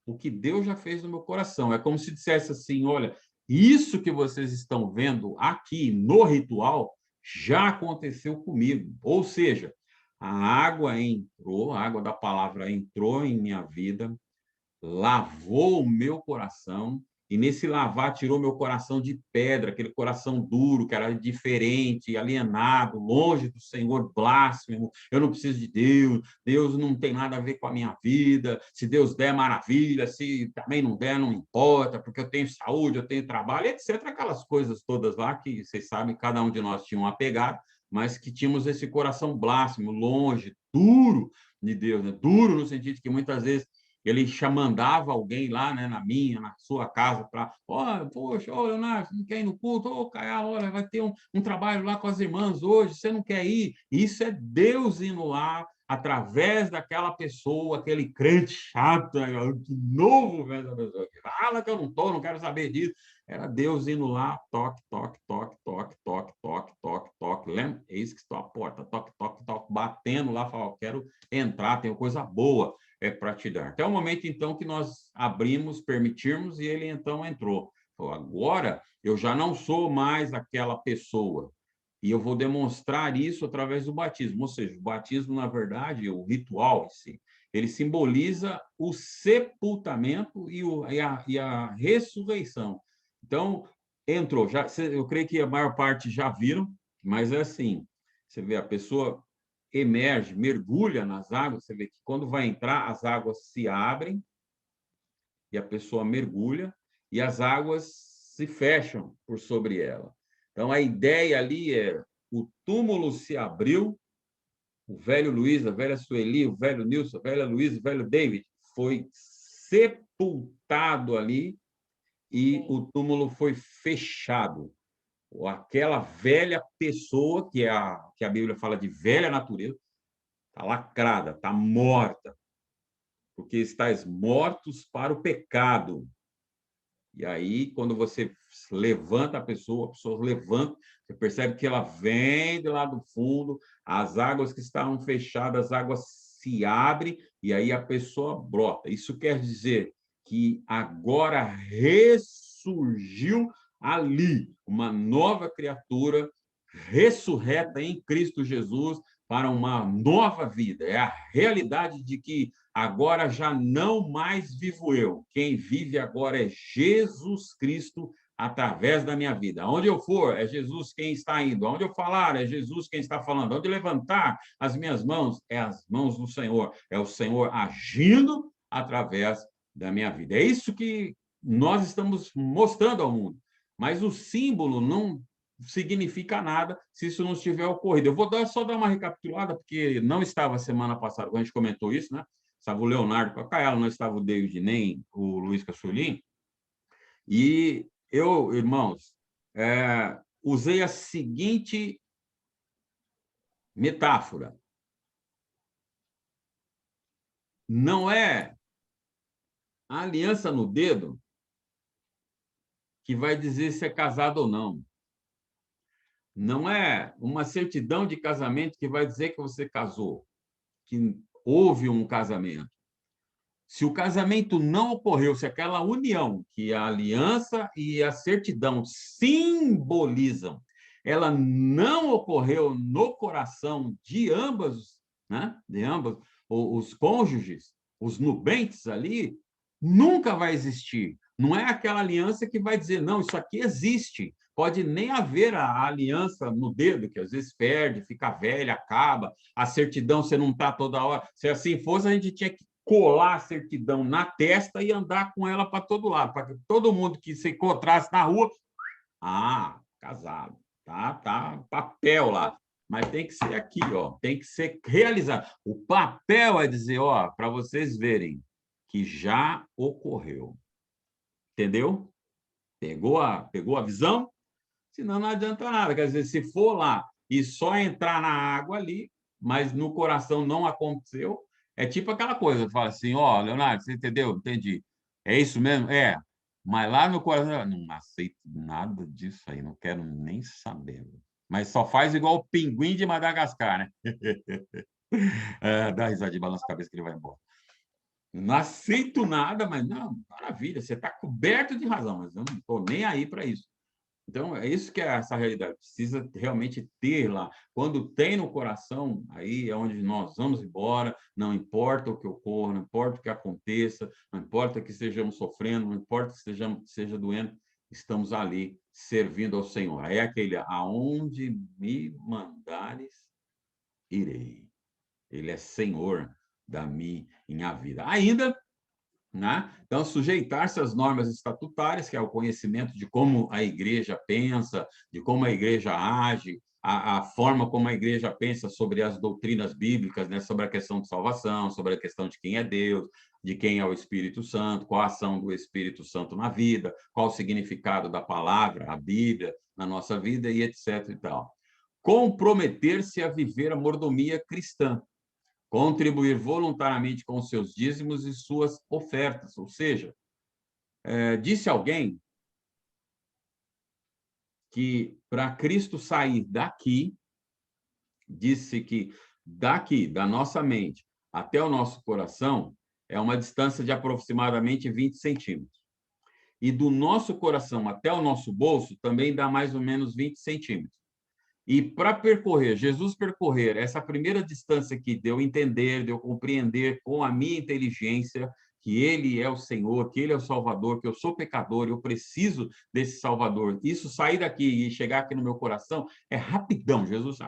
o que Deus já fez no meu coração. É como se dissesse assim, olha, isso que vocês estão vendo aqui no ritual já aconteceu comigo. Ou seja, a água entrou, a água da palavra entrou em minha vida, lavou o meu coração, e nesse lavar tirou meu coração de pedra, aquele coração duro, que era diferente, alienado, longe do Senhor, blasfemo. Eu não preciso de Deus, Deus não tem nada a ver com a minha vida. Se Deus der, maravilha, se também não der, não importa, porque eu tenho saúde, eu tenho trabalho, etc. Aquelas coisas todas lá que vocês sabem, cada um de nós tinha um apegado, mas que tínhamos esse coração blasfemo, longe, duro de Deus, né? Duro no sentido de que muitas vezes ele mandava alguém lá, né, na sua casa, para, poxa, Leonardo, você não quer ir no culto? Caia, olha, vai ter um trabalho lá com as irmãs hoje, você não quer ir? Isso é Deus indo lá, através daquela pessoa, aquele crente chato, de novo, velho, pessoa que fala que eu não estou, não quero saber disso. Era Deus indo lá, toque, toque, toque, toque, toque, toque, toque, toque. Lembra? É isso que estou à porta, toque, toque, toque, batendo lá, fala, quero entrar, tenho coisa boa para te dar. Até o momento, então, que nós abrimos, permitirmos, e ele, então, entrou. Falou, agora, eu já não sou mais aquela pessoa, e eu vou demonstrar isso através do batismo. Ou seja, o batismo, na verdade, o ritual em si, ele simboliza o sepultamento e a ressurreição. Então, entrou. Eu creio que a maior parte já viram, mas é assim, você vê, a pessoa emerge, mergulha nas águas, você vê que quando vai entrar, as águas se abrem e a pessoa mergulha, e as águas se fecham por sobre ela. Então, a ideia ali é o túmulo se abriu, o velho Luiz, a velha Sueli, o velho Nilson, a velha Luiz, o velho David foi sepultado ali e o túmulo foi fechado. Aquela velha pessoa, que a Bíblia fala de velha natureza, está lacrada, está morta, porque estáis mortos para o pecado. E aí, quando você levanta a pessoa levanta, você percebe que ela vem de lá do fundo, as águas que estavam fechadas, as águas se abrem, e aí a pessoa brota. Isso quer dizer que agora ressurgiu ali uma nova criatura, ressurreta em Cristo Jesus, para uma nova vida. É a realidade de que agora já não mais vivo eu. Quem vive agora é Jesus Cristo através da minha vida. Aonde eu for, é Jesus quem está indo. Aonde eu falar, é Jesus quem está falando. Aonde levantar as minhas mãos, é as mãos do Senhor. É o Senhor agindo através da minha vida. É isso que nós estamos mostrando ao mundo. Mas o símbolo não significa nada se isso não estiver ocorrido. Eu vou só dar uma recapitulada, porque não estava semana passada, quando a gente comentou isso, né? Estava o Leonardo Cacaela, não estava o David nem o Luiz Caçulim. E eu, irmãos, usei a seguinte metáfora. Não é a aliança no dedo que vai dizer se é casado ou não. Não é uma certidão de casamento que vai dizer que você casou, que houve um casamento. Se o casamento não ocorreu, se aquela união que a aliança e a certidão simbolizam, ela não ocorreu no coração de ambas, né? De ambas, os cônjuges, os nubentes ali, nunca vai existir. Não é aquela aliança que vai dizer, não, isso aqui existe. Pode nem haver a aliança no dedo, que às vezes perde, fica velha, acaba. A certidão você não está toda hora. Se assim fosse, a gente tinha que colar a certidão na testa e andar com ela para todo lado, para que todo mundo que se encontrasse na rua, casado, tá papel lá. Mas tem que ser aqui, ó, tem que ser realizado. O papel é dizer, ó, para vocês verem que já ocorreu. Entendeu? Pegou a visão? Senão não adianta nada. Quer dizer, se for lá e só entrar na água ali, mas no coração não aconteceu, é tipo aquela coisa, fala assim, ó, Leonardo, você entendeu? Entendi. É isso mesmo? É. Mas lá no coração, não aceito nada disso aí, não quero nem saber. Mas só faz igual o pinguim de Madagascar, né? Dá risada de balança a cabeça que ele vai embora. Não aceito nada, mas não, maravilha, você está coberto de razão, mas eu não estou nem aí para isso. Então, é isso que é essa realidade. Precisa realmente ter lá. Quando tem no coração, aí é onde nós vamos embora, não importa o que ocorra, não importa o que aconteça, não importa que estejamos sofrendo, não importa que seja doendo, estamos ali servindo ao Senhor. É aquele, aonde me mandares, irei. Ele é Senhor da minha vida. Ainda, né? Então, sujeitar-se às normas estatutárias, que é o conhecimento de como a igreja pensa, de como a igreja age, a forma como a igreja pensa sobre as doutrinas bíblicas, né? Sobre a questão de salvação, sobre a questão de quem é Deus, de quem é o Espírito Santo, qual a ação do Espírito Santo na vida, qual o significado da palavra, a Bíblia, na nossa vida e etc. e tal. Comprometer-se a viver a mordomia cristã, contribuir voluntariamente com seus dízimos e suas ofertas. Ou seja, disse alguém que para Cristo sair daqui, disse que daqui, da nossa mente até o nosso coração, é uma distância de aproximadamente 20 centímetros. E do nosso coração até o nosso bolso também dá mais ou menos 20 centímetros. E para percorrer, Jesus percorrer essa primeira distância que deu entender, deu compreender com a minha inteligência que Ele é o Senhor, que Ele é o Salvador, que eu sou pecador, eu preciso desse Salvador. Isso sair daqui e chegar aqui no meu coração é rapidão. Jesus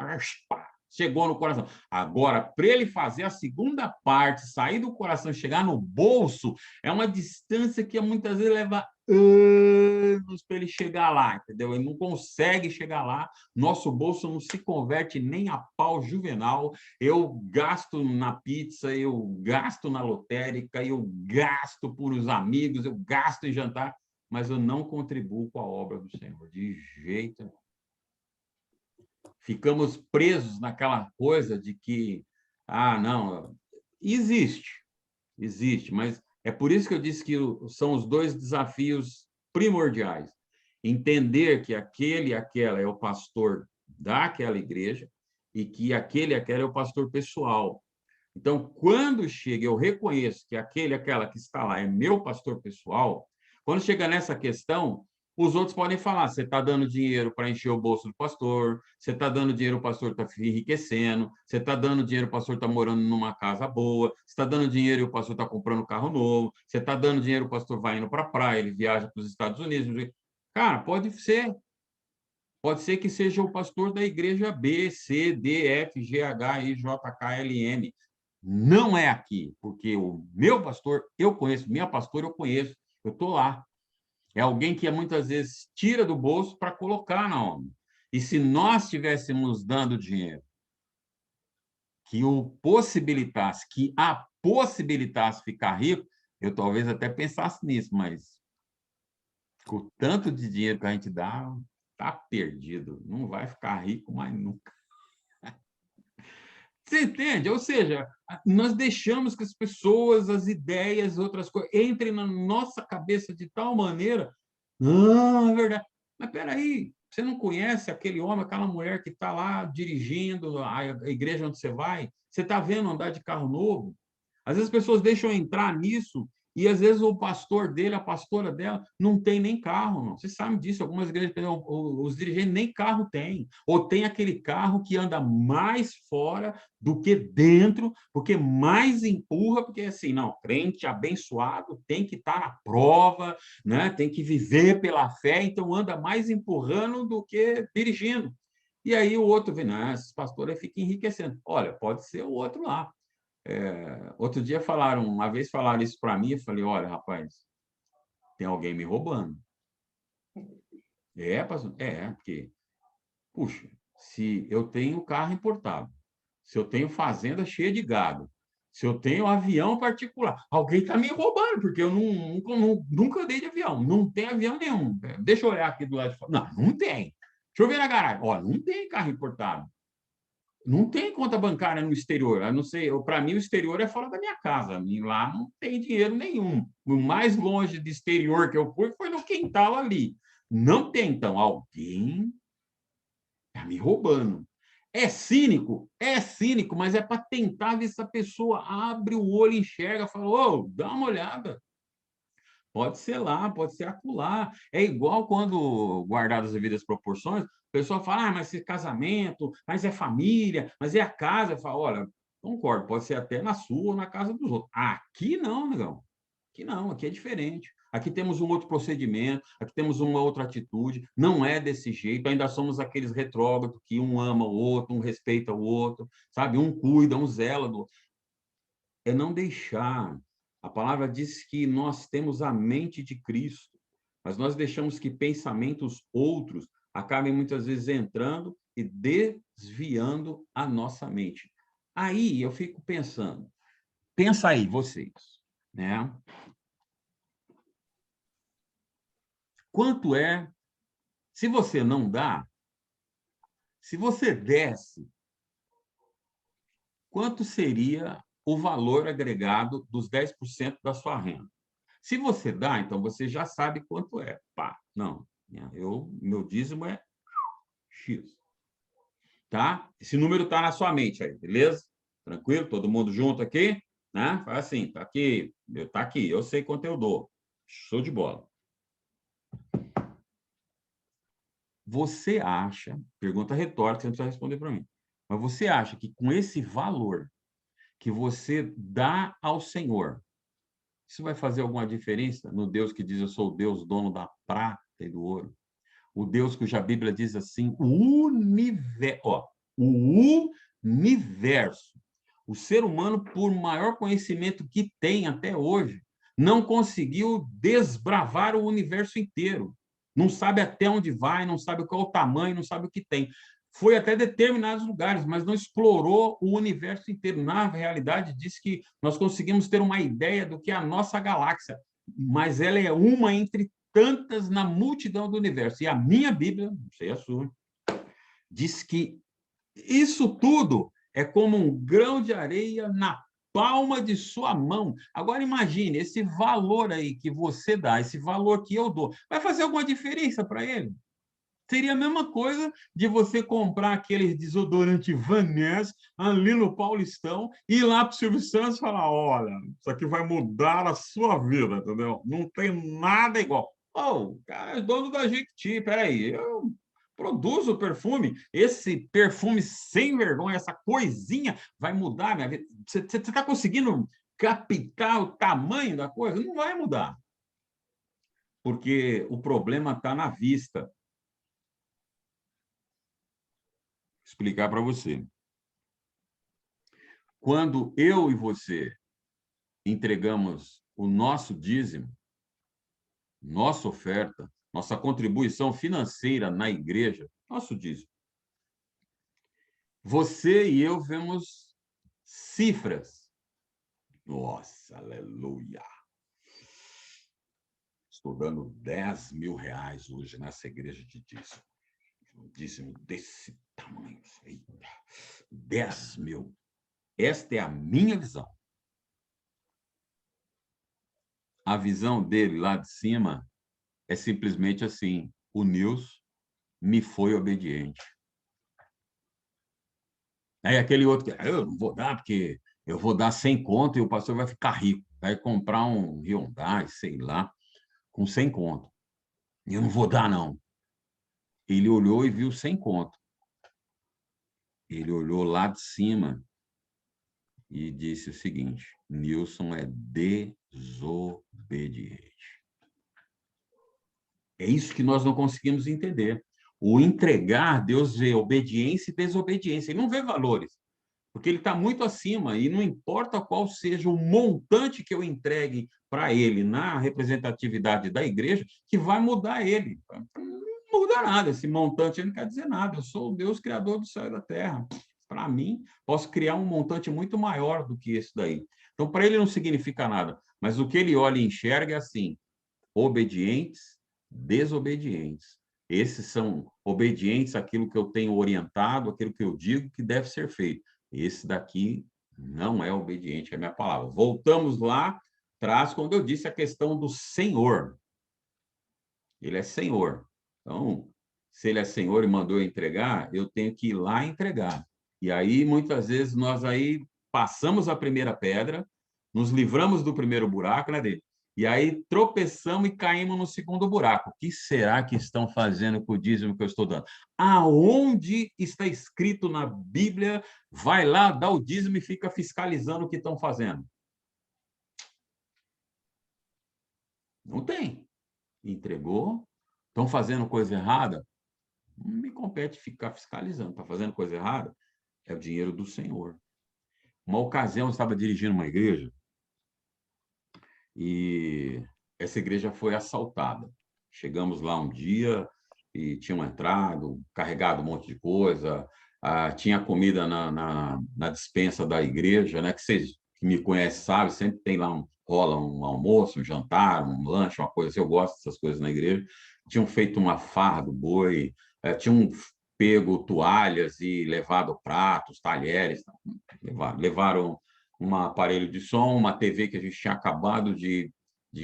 chegou no coração. Agora, para ele fazer a segunda parte, sair do coração, chegar no bolso, é uma distância que muitas vezes leva anos para ele chegar lá, entendeu? Ele não consegue chegar lá, nosso bolso não se converte nem a pau juvenal, eu gasto na pizza, eu gasto na lotérica, eu gasto por os amigos, eu gasto em jantar, mas eu não contribuo com a obra do Senhor, de jeito nenhum. Ficamos presos naquela coisa de que, não, existe, mas é por isso que eu disse que são os dois desafios primordiais. Entender que aquele e aquela é o pastor daquela igreja e que aquele e aquela é o pastor pessoal. Então, quando chega, eu reconheço que aquele e aquela que está lá é meu pastor pessoal, quando chega nessa questão, os outros podem falar, você está dando dinheiro para encher o bolso do pastor, você está dando dinheiro, o pastor está enriquecendo, você está dando dinheiro, o pastor está morando numa casa boa, você está dando dinheiro e o pastor está comprando carro novo, você está dando dinheiro, o pastor vai indo para a praia, ele viaja para os Estados Unidos. Cara, pode ser que seja o pastor da igreja B, C, D, F, G, H, I, J, K, L, M. Não é aqui, porque o meu pastor eu conheço, minha pastora eu conheço, eu estou lá. É alguém que muitas vezes tira do bolso para colocar na obra. E se nós estivéssemos dando dinheiro que a possibilitasse ficar rico, eu talvez até pensasse nisso, mas com o tanto de dinheiro que a gente dá, está perdido. Não vai ficar rico mais nunca. Você entende? Ou seja, nós deixamos que as pessoas, as ideias, outras coisas, entrem na nossa cabeça de tal maneira. É verdade. Mas espera aí, você não conhece aquele homem, aquela mulher que está lá dirigindo a igreja onde você vai? Você está vendo andar de carro novo? Às vezes as pessoas deixam entrar nisso e, às vezes, o pastor dele, a pastora dela, não tem nem carro. Não. Você sabe disso. Algumas igrejas, os dirigentes nem carro têm. Ou tem aquele carro que anda mais fora do que dentro, porque mais empurra, porque, assim, não, crente abençoado tem que estar na prova, né? Tem que viver pela fé, então anda mais empurrando do que dirigindo. E aí o outro vê, não, esses pastores ficam enriquecendo. Olha, pode ser o outro lá. Outro dia uma vez falaram isso para mim, eu falei, olha, rapaz, tem alguém me roubando. Pastor? Porque, puxa, se eu tenho carro importado, se eu tenho fazenda cheia de gado, se eu tenho avião particular, alguém está me roubando, porque eu nunca andei de avião, não tem avião nenhum. Deixa eu olhar aqui do lado de fora. Não tem. Deixa eu ver na garagem. Ó, não tem carro importado. Não tem conta bancária no exterior. Eu não sei, para mim o exterior é fora da minha casa. E lá não tem dinheiro nenhum. O mais longe do exterior que eu fui foi no quintal ali. Não tem, então, alguém está me roubando. É cínico, mas é para tentar ver se a pessoa abre o olho, enxerga, fala, ô, dá uma olhada. Pode ser lá, pode ser acolá. É igual quando, guardadas as devidas proporções, o pessoal fala, mas é casamento, mas é família, mas é a casa. Eu falo, olha, concordo, pode ser até na sua ou na casa dos outros. Aqui não, negão. Aqui não, aqui é diferente. Aqui temos um outro procedimento, aqui temos uma outra atitude. Não é desse jeito, ainda somos aqueles retrógrados que um ama o outro, um respeita o outro, sabe? Um cuida, um zela do outro. É não deixar. A palavra diz que nós temos a mente de Cristo, mas nós deixamos que pensamentos outros acabem muitas vezes entrando e desviando a nossa mente. Aí eu fico pensando, pensa aí vocês, né? Quanto é, se você não dá, se você desse, quanto seria o valor agregado dos 10% da sua renda? Se você dá, então você já sabe quanto é. Pá, não, meu dízimo é X. Tá? Esse número está na sua mente aí, beleza? Tranquilo? Todo mundo junto aqui? Né? Faz assim, tá aqui, eu sei quanto eu dou. Show de bola. Você acha, pergunta retórica, você não precisa responder para mim, mas você acha que com esse valor que você dá ao Senhor, isso vai fazer alguma diferença no Deus que diz, eu sou o Deus dono da prata e do ouro? O Deus cuja Bíblia diz assim, o universo. O ser humano, por maior conhecimento que tem até hoje, não conseguiu desbravar o universo inteiro. Não sabe até onde vai, não sabe qual é o tamanho, não sabe o que tem. Foi até determinados lugares, mas não explorou o universo inteiro. Na realidade, diz que nós conseguimos ter uma ideia do que é a nossa galáxia, mas ela é uma entre tantas na multidão do universo. E a minha Bíblia, não sei a sua, diz que isso tudo é como um grão de areia na palma de sua mão. Agora imagine, esse valor aí que você dá, esse valor que eu dou, vai fazer alguma diferença para ele? Seria a mesma coisa de você comprar aquele desodorante Vanessa ali no Paulistão e ir lá para o Silvio Santos e falar, olha, isso aqui vai mudar a sua vida, entendeu? Não tem nada igual. Oh, cara, é dono da Jequiti, peraí, eu produzo perfume, esse perfume sem vergonha, essa coisinha vai mudar a minha vida. Você está conseguindo captar o tamanho da coisa? Não vai mudar. Porque o problema está na vista. Explicar para você. Quando eu e você entregamos o nosso dízimo, nossa oferta, nossa contribuição financeira na igreja, nosso dízimo, você e eu vemos cifras. Nossa, aleluia! Estou dando 10 mil reais hoje nessa igreja de dízimo. Um dízimo desse tamanho. Eita, 10 mil. Esta é a minha visão. A visão dele lá de cima é simplesmente assim: o Nilson me foi obediente. Aí aquele outro que eu não vou dar porque eu vou dar 100 conto e o pastor vai ficar rico, vai comprar um Hyundai, sei lá, com 100 conto. E eu não vou dar, não. Ele olhou e viu 100 conto. Ele olhou lá de cima e disse o seguinte: Nilson é desobediente. É isso que nós não conseguimos entender. O entregar, Deus vê obediência e desobediência. Ele não vê valores, porque ele está muito acima, e não importa qual seja o montante que eu entregue para ele na representatividade da igreja, que vai mudar ele. Não muda nada, esse montante não quer dizer nada. Eu sou o Deus criador do céu e da terra. Para mim, posso criar um montante muito maior do que esse daí. Então, para ele não significa nada, mas o que ele olha e enxerga é assim: obedientes, desobedientes. Esses são obedientes àquilo que eu tenho orientado, àquilo que eu digo que deve ser feito. Esse daqui não é obediente à minha palavra. Voltamos lá atrás, quando eu disse a questão do Senhor. Ele é Senhor. Então, se ele é Senhor e mandou eu entregar, eu tenho que ir lá entregar. E aí, muitas vezes, nós aí passamos a primeira pedra, nos livramos do primeiro buraco, né, dele? E aí tropeçamos e caímos no segundo buraco. O que será que estão fazendo com o dízimo que eu estou dando? Aonde está escrito na Bíblia, vai lá, dá o dízimo e fica fiscalizando o que estão fazendo? Não tem. Entregou, estão fazendo coisa errada? Não me compete ficar fiscalizando. Está fazendo coisa errada? É o dinheiro do Senhor. Uma ocasião, eu estava dirigindo uma igreja e essa igreja foi assaltada. Chegamos lá um dia e tinham entrado, carregado um monte de coisa, tinha comida na despensa da igreja, né? Que vocês que me conhecem sabem, sempre tem lá rola um almoço, um jantar, um lanche, uma coisa assim. Eu gosto dessas coisas na igreja. Tinham feito uma farra do boi, tinham pego toalhas e levado pratos, talheres, levaram um aparelho de som, uma TV que a gente tinha acabado de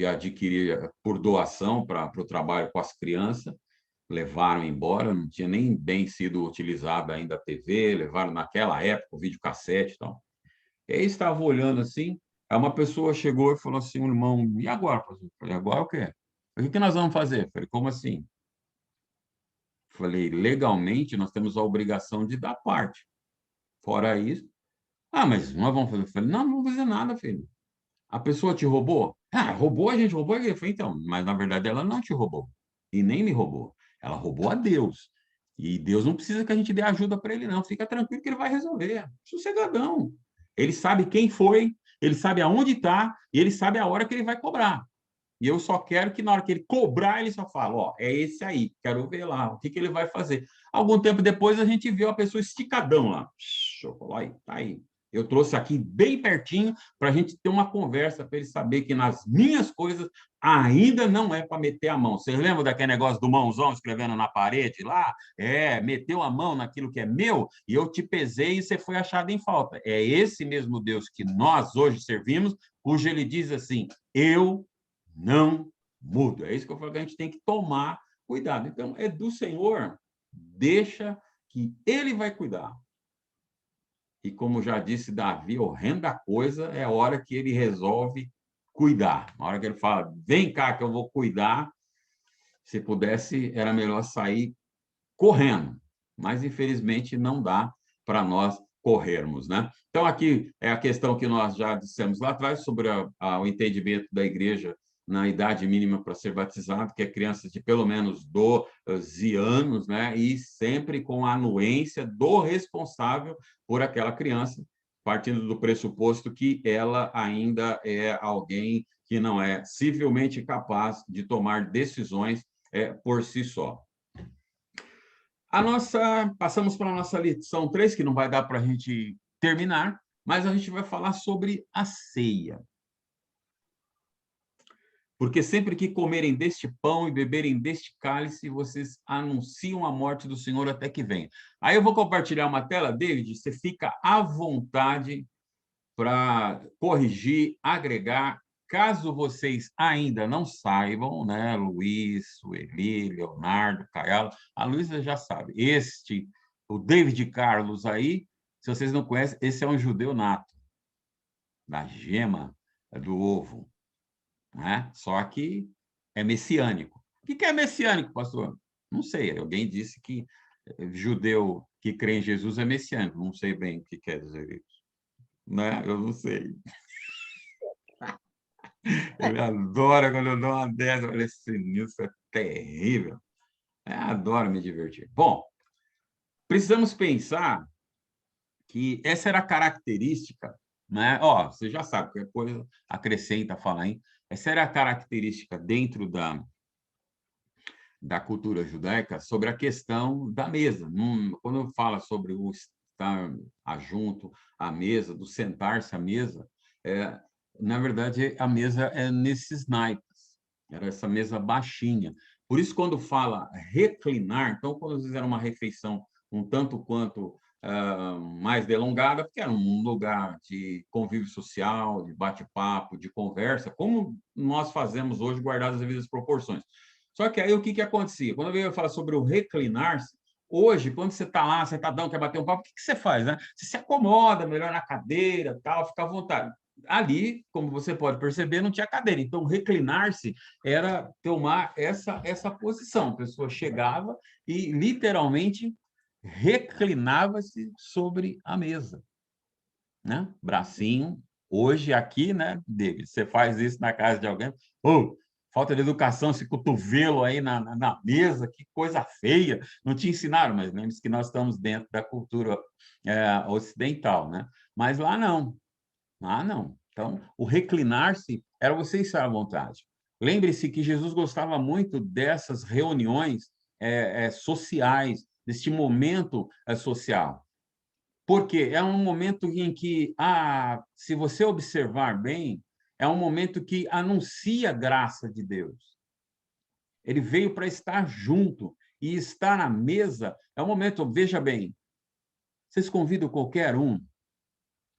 adquirir por doação para o trabalho com as crianças, levaram embora, não tinha nem bem sido utilizada ainda a TV, levaram naquela época o videocassete e tal. E aí estava olhando assim, aí uma pessoa chegou e falou assim: irmão, e agora? Eu falei: agora o quê? O que nós vamos fazer? Eu falei: como assim? Eu falei: legalmente nós temos a obrigação de dar parte. Fora isso, mas nós vamos fazer. Eu falei: não vamos fazer nada, filho. A pessoa te roubou? Roubou, a gente roubou. Eu falei: então, mas na verdade ela não te roubou. E nem me roubou. Ela roubou a Deus. E Deus não precisa que a gente dê ajuda para ele, não. Fica tranquilo que ele vai resolver. Sossegadão. Ele sabe quem foi, ele sabe aonde está, e ele sabe a hora que ele vai cobrar. E eu só quero que na hora que ele cobrar, ele só fala, ó, é esse aí, quero ver lá, o que que ele vai fazer. Algum tempo depois, a gente viu a pessoa esticadão lá. Aí, tá aí. Eu trouxe aqui bem pertinho para a gente ter uma conversa, para ele saber que nas minhas coisas ainda não é para meter a mão. Vocês lembram daquele negócio do mãozão escrevendo na parede lá? Meteu a mão naquilo que é meu e eu te pesei e você foi achado em falta. É esse mesmo Deus que nós hoje servimos, cujo ele diz assim, eu não mudo. É isso que eu falo que a gente tem que tomar cuidado. Então, é do Senhor, deixa que ele vai cuidar. E como já disse Davi, horrenda coisa é a hora que ele resolve cuidar. Na hora que ele fala, vem cá que eu vou cuidar, se pudesse, era melhor sair correndo. Mas, infelizmente, não dá para nós corrermos, né? Então, aqui é a questão que nós já dissemos lá atrás sobre o entendimento da igreja na idade mínima para ser batizado, que é criança de pelo menos 12 anos, né? E sempre com a anuência do responsável por aquela criança, partindo do pressuposto que ela ainda é alguém que não é civilmente capaz de tomar decisões por si só. Passamos para a nossa lição 3, que não vai dar para a gente terminar, mas a gente vai falar sobre a ceia. Porque sempre que comerem deste pão e beberem deste cálice, vocês anunciam a morte do Senhor até que venha. Aí eu vou compartilhar uma tela, David, você fica à vontade para corrigir, agregar, caso vocês ainda não saibam, né, Luiz, Sueli, Leonardo, Caialo, a Luísa já sabe, o David Carlos aí, se vocês não conhecem, esse é um judeu nato, da gema do ovo, né? Só que é messiânico. O que é messiânico, pastor? Não sei, alguém disse que judeu que crê em Jesus é messiânico, não sei bem o que quer dizer isso. Né? Eu não sei. Ele adora quando eu dou uma dessa. Eu falei assim, isso é terrível. Eu adoro me divertir. Bom, precisamos pensar que essa era a característica, né? Ó, você já sabe, qualquer coisa acrescenta, fala aí. Essa era a característica dentro da cultura judaica sobre a questão da mesa. Quando fala sobre o estar junto à mesa, do sentar-se à mesa, na verdade, a mesa é nesses naipes, era essa mesa baixinha. Por isso, quando fala reclinar, então, quando fizeram uma refeição um tanto quanto mais delongada, porque era um lugar de convívio social, de bate-papo, de conversa, como nós fazemos hoje, guardadas as devidas proporções. Só que aí o que acontecia? Quando eu ia falar sobre o reclinar-se, hoje, quando você está lá, sentadão, quer bater um papo, o que você faz, né? Você se acomoda melhor na cadeira, tal, fica à vontade. Ali, como você pode perceber, não tinha cadeira. Então, reclinar-se era tomar essa posição. A pessoa chegava e, literalmente, reclinava-se sobre a mesa, né? Bracinho. Hoje, aqui, né, David, você faz isso na casa de alguém, falta de educação, esse cotovelo aí na mesa, que coisa feia. Não te ensinaram, mas lembre-se que nós estamos dentro da cultura ocidental, né? Mas lá não. Ah, não. Então, o reclinar-se era você estar à vontade. Lembre-se que Jesus gostava muito dessas reuniões sociais, deste momento social. Porque é um momento em que, se você observar bem, é um momento que anuncia a graça de Deus. Ele veio para estar junto e estar na mesa é um momento, veja bem, vocês convidam qualquer um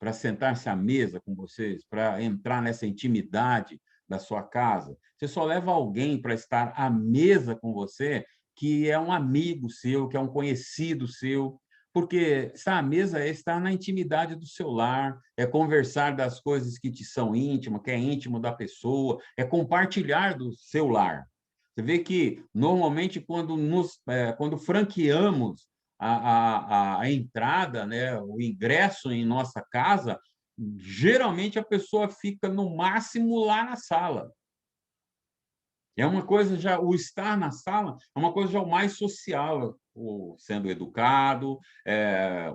para sentar-se à mesa com vocês, para entrar nessa intimidade da sua casa. Você só leva alguém para estar à mesa com você que é um amigo seu, que é um conhecido seu, porque estar à mesa é estar na intimidade do seu lar, é conversar das coisas que te são íntimas, que é íntimo da pessoa, é compartilhar do seu lar. Você vê que, normalmente, quando franqueamos a entrada, né, o ingresso em nossa casa, geralmente a pessoa fica no máximo lá na sala. É uma coisa já, o estar na sala é uma coisa já o mais social, o sendo educado,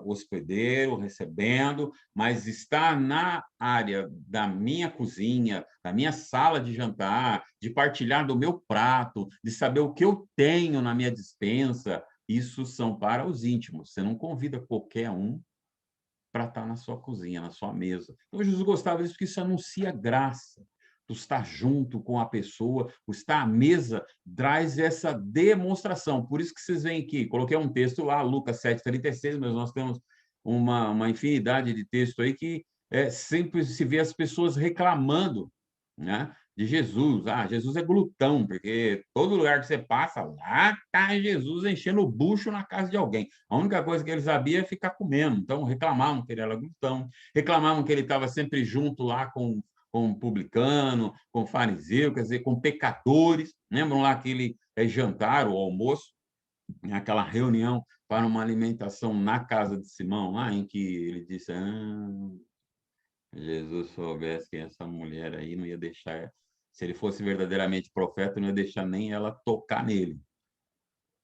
hospedeiro, recebendo, mas estar na área da minha cozinha, da minha sala de jantar, de partilhar do meu prato, de saber o que eu tenho na minha despensa, isso são para os íntimos. Você não convida qualquer um para estar na sua cozinha, na sua mesa. Então, Jesus gostava disso porque isso anuncia graça. Tu estar junto com a pessoa, o estar à mesa traz essa demonstração. Por isso que vocês veem aqui, coloquei um texto lá, Lucas 7:36, mas nós temos uma infinidade de texto aí que sempre se vê as pessoas reclamando, né, de Jesus. Ah, Jesus é glutão, porque todo lugar que você passa, lá está Jesus enchendo o bucho na casa de alguém. A única coisa que ele sabia é ficar comendo. Então, reclamavam que ele era glutão, reclamavam que ele estava sempre junto lá com o publicano, com o fariseu, quer dizer, com pecadores. Lembram lá aquele jantar, o almoço, aquela reunião para uma alimentação na casa de Simão, lá em que ele disse: Jesus soubesse quem é essa mulher aí, não ia deixar, se ele fosse verdadeiramente profeta, não ia deixar nem ela tocar nele.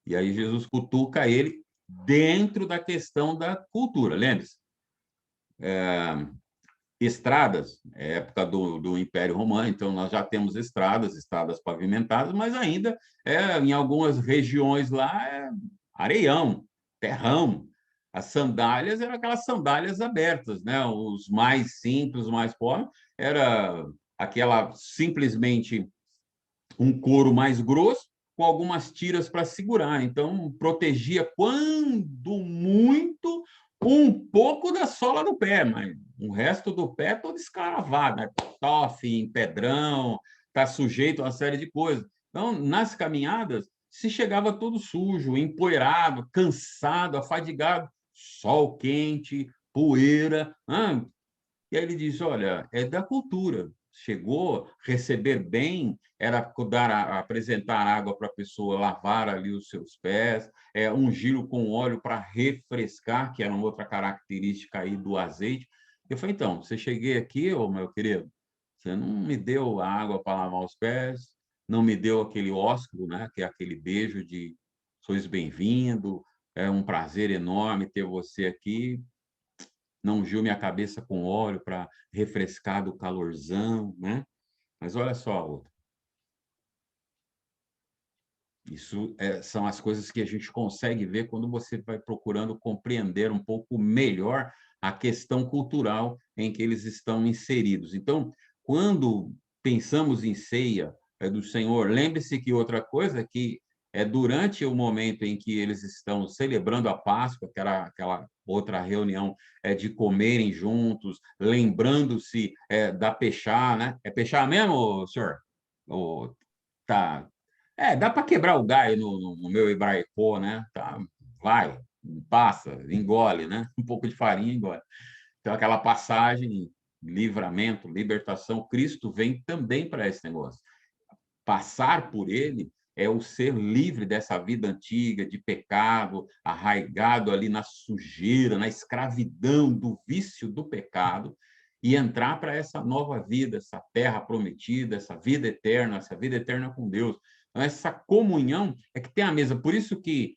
E aí Jesus cutuca ele dentro da questão da cultura. Lembre-se, estradas, é época do Império Romano, então nós já temos estradas pavimentadas, mas ainda em algumas regiões lá areião, terrão. As sandálias eram aquelas sandálias abertas, né? Os mais simples, os mais pobres, era aquela simplesmente um couro mais grosso com algumas tiras para segurar. Então, protegia, quando muito, um pouco da sola do pé, mas o resto do pé todo escaravado, né? Tofe, pedrão, está sujeito a uma série de coisas. Então, nas caminhadas, se chegava todo sujo, empoeirado, cansado, afadigado, sol quente, poeira. E aí ele diz: olha, é da cultura. Chegou, receber bem, era apresentar água para a pessoa lavar ali os seus pés, ungir com óleo para refrescar, que era uma outra característica aí do azeite. Eu falei: então, você cheguei aqui, ô meu querido, você não me deu a água para lavar os pés, não me deu aquele ósculo, né, que é aquele beijo de sois bem-vindo, é um prazer enorme ter você aqui, não ungiu minha cabeça com óleo para refrescar do calorzão, né? Mas olha só a outra. Isso são as coisas que a gente consegue ver quando você vai procurando compreender um pouco melhor a questão cultural em que eles estão inseridos. Então, quando pensamos em ceia do Senhor, lembre-se que outra coisa é que durante o momento em que eles estão celebrando a Páscoa, que era aquela outra reunião de comerem juntos, lembrando-se da Peshá, né? É Peshá mesmo, senhor? Ou tá, dá para quebrar o galho no meu hebraico, né? Tá, vai, passa, engole, né? Um pouco de farinha, engole. Então, aquela passagem, livramento, libertação, Cristo vem também para esse negócio. Passar por ele é o ser livre dessa vida antiga, de pecado, arraigado ali na sujeira, na escravidão do vício do pecado, e entrar para essa nova vida, essa terra prometida, essa vida eterna com Deus. Então, essa comunhão é que tem a mesa. Por isso que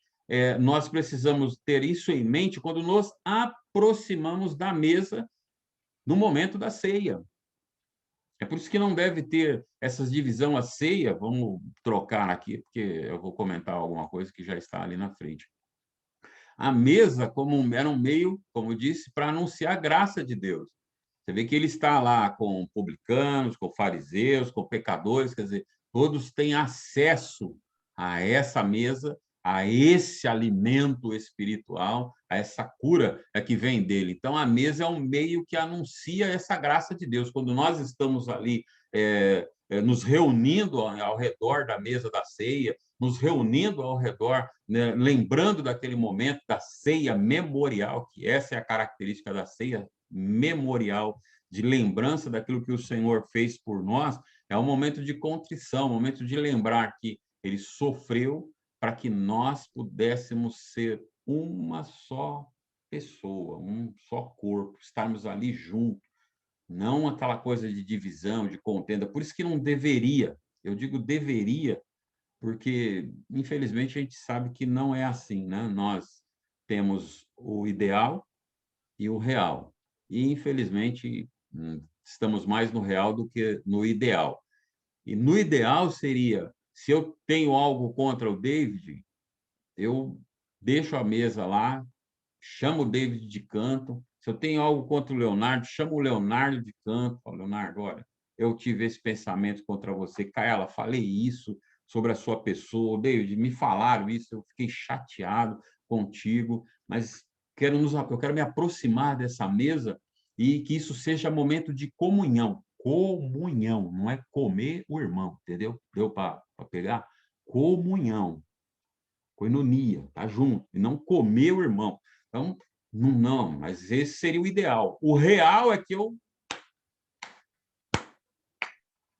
nós precisamos ter isso em mente quando nos aproximamos da mesa no momento da ceia. É por isso que não deve ter essa divisão, a ceia. Vamos trocar aqui, porque eu vou comentar alguma coisa que já está ali na frente. A mesa era um meio, como eu disse, para anunciar a graça de Deus. Você vê que ele está lá com publicanos, com fariseus, com pecadores, quer dizer, todos têm acesso a essa mesa, a esse alimento espiritual, a essa cura que vem dele. Então, a mesa é um meio que anuncia essa graça de Deus. Quando nós estamos ali nos reunindo ao redor da mesa da ceia, nos reunindo ao redor, né, lembrando daquele momento da ceia memorial, que essa é a característica da ceia memorial, de lembrança daquilo que o Senhor fez por nós, é um momento de contrição, um momento de lembrar que ele sofreu para que nós pudéssemos ser uma só pessoa, um só corpo, estarmos ali juntos, não aquela coisa de divisão, de contenda. Por isso que não deveria Eu digo deveria, porque, infelizmente, a gente sabe que não é assim, né? Nós temos o ideal e o real. E, infelizmente, estamos mais no real do que no ideal. E no ideal seria, se eu tenho algo contra o David, eu deixo a mesa lá, chamo o David de canto. Se eu tenho algo contra o Leonardo, chamo o Leonardo de canto. Falo, Leonardo, olha, eu tive esse pensamento contra você. Kaela, falei isso sobre a sua pessoa. David, me falaram isso, eu fiquei chateado contigo, mas eu quero me aproximar dessa mesa e que isso seja momento de comunhão. Comunhão, não é comer o irmão, entendeu? Deu para pegar? Comunhão, coinonia, tá junto, e não comer o irmão. Então, não, mas esse seria o ideal. O real é que eu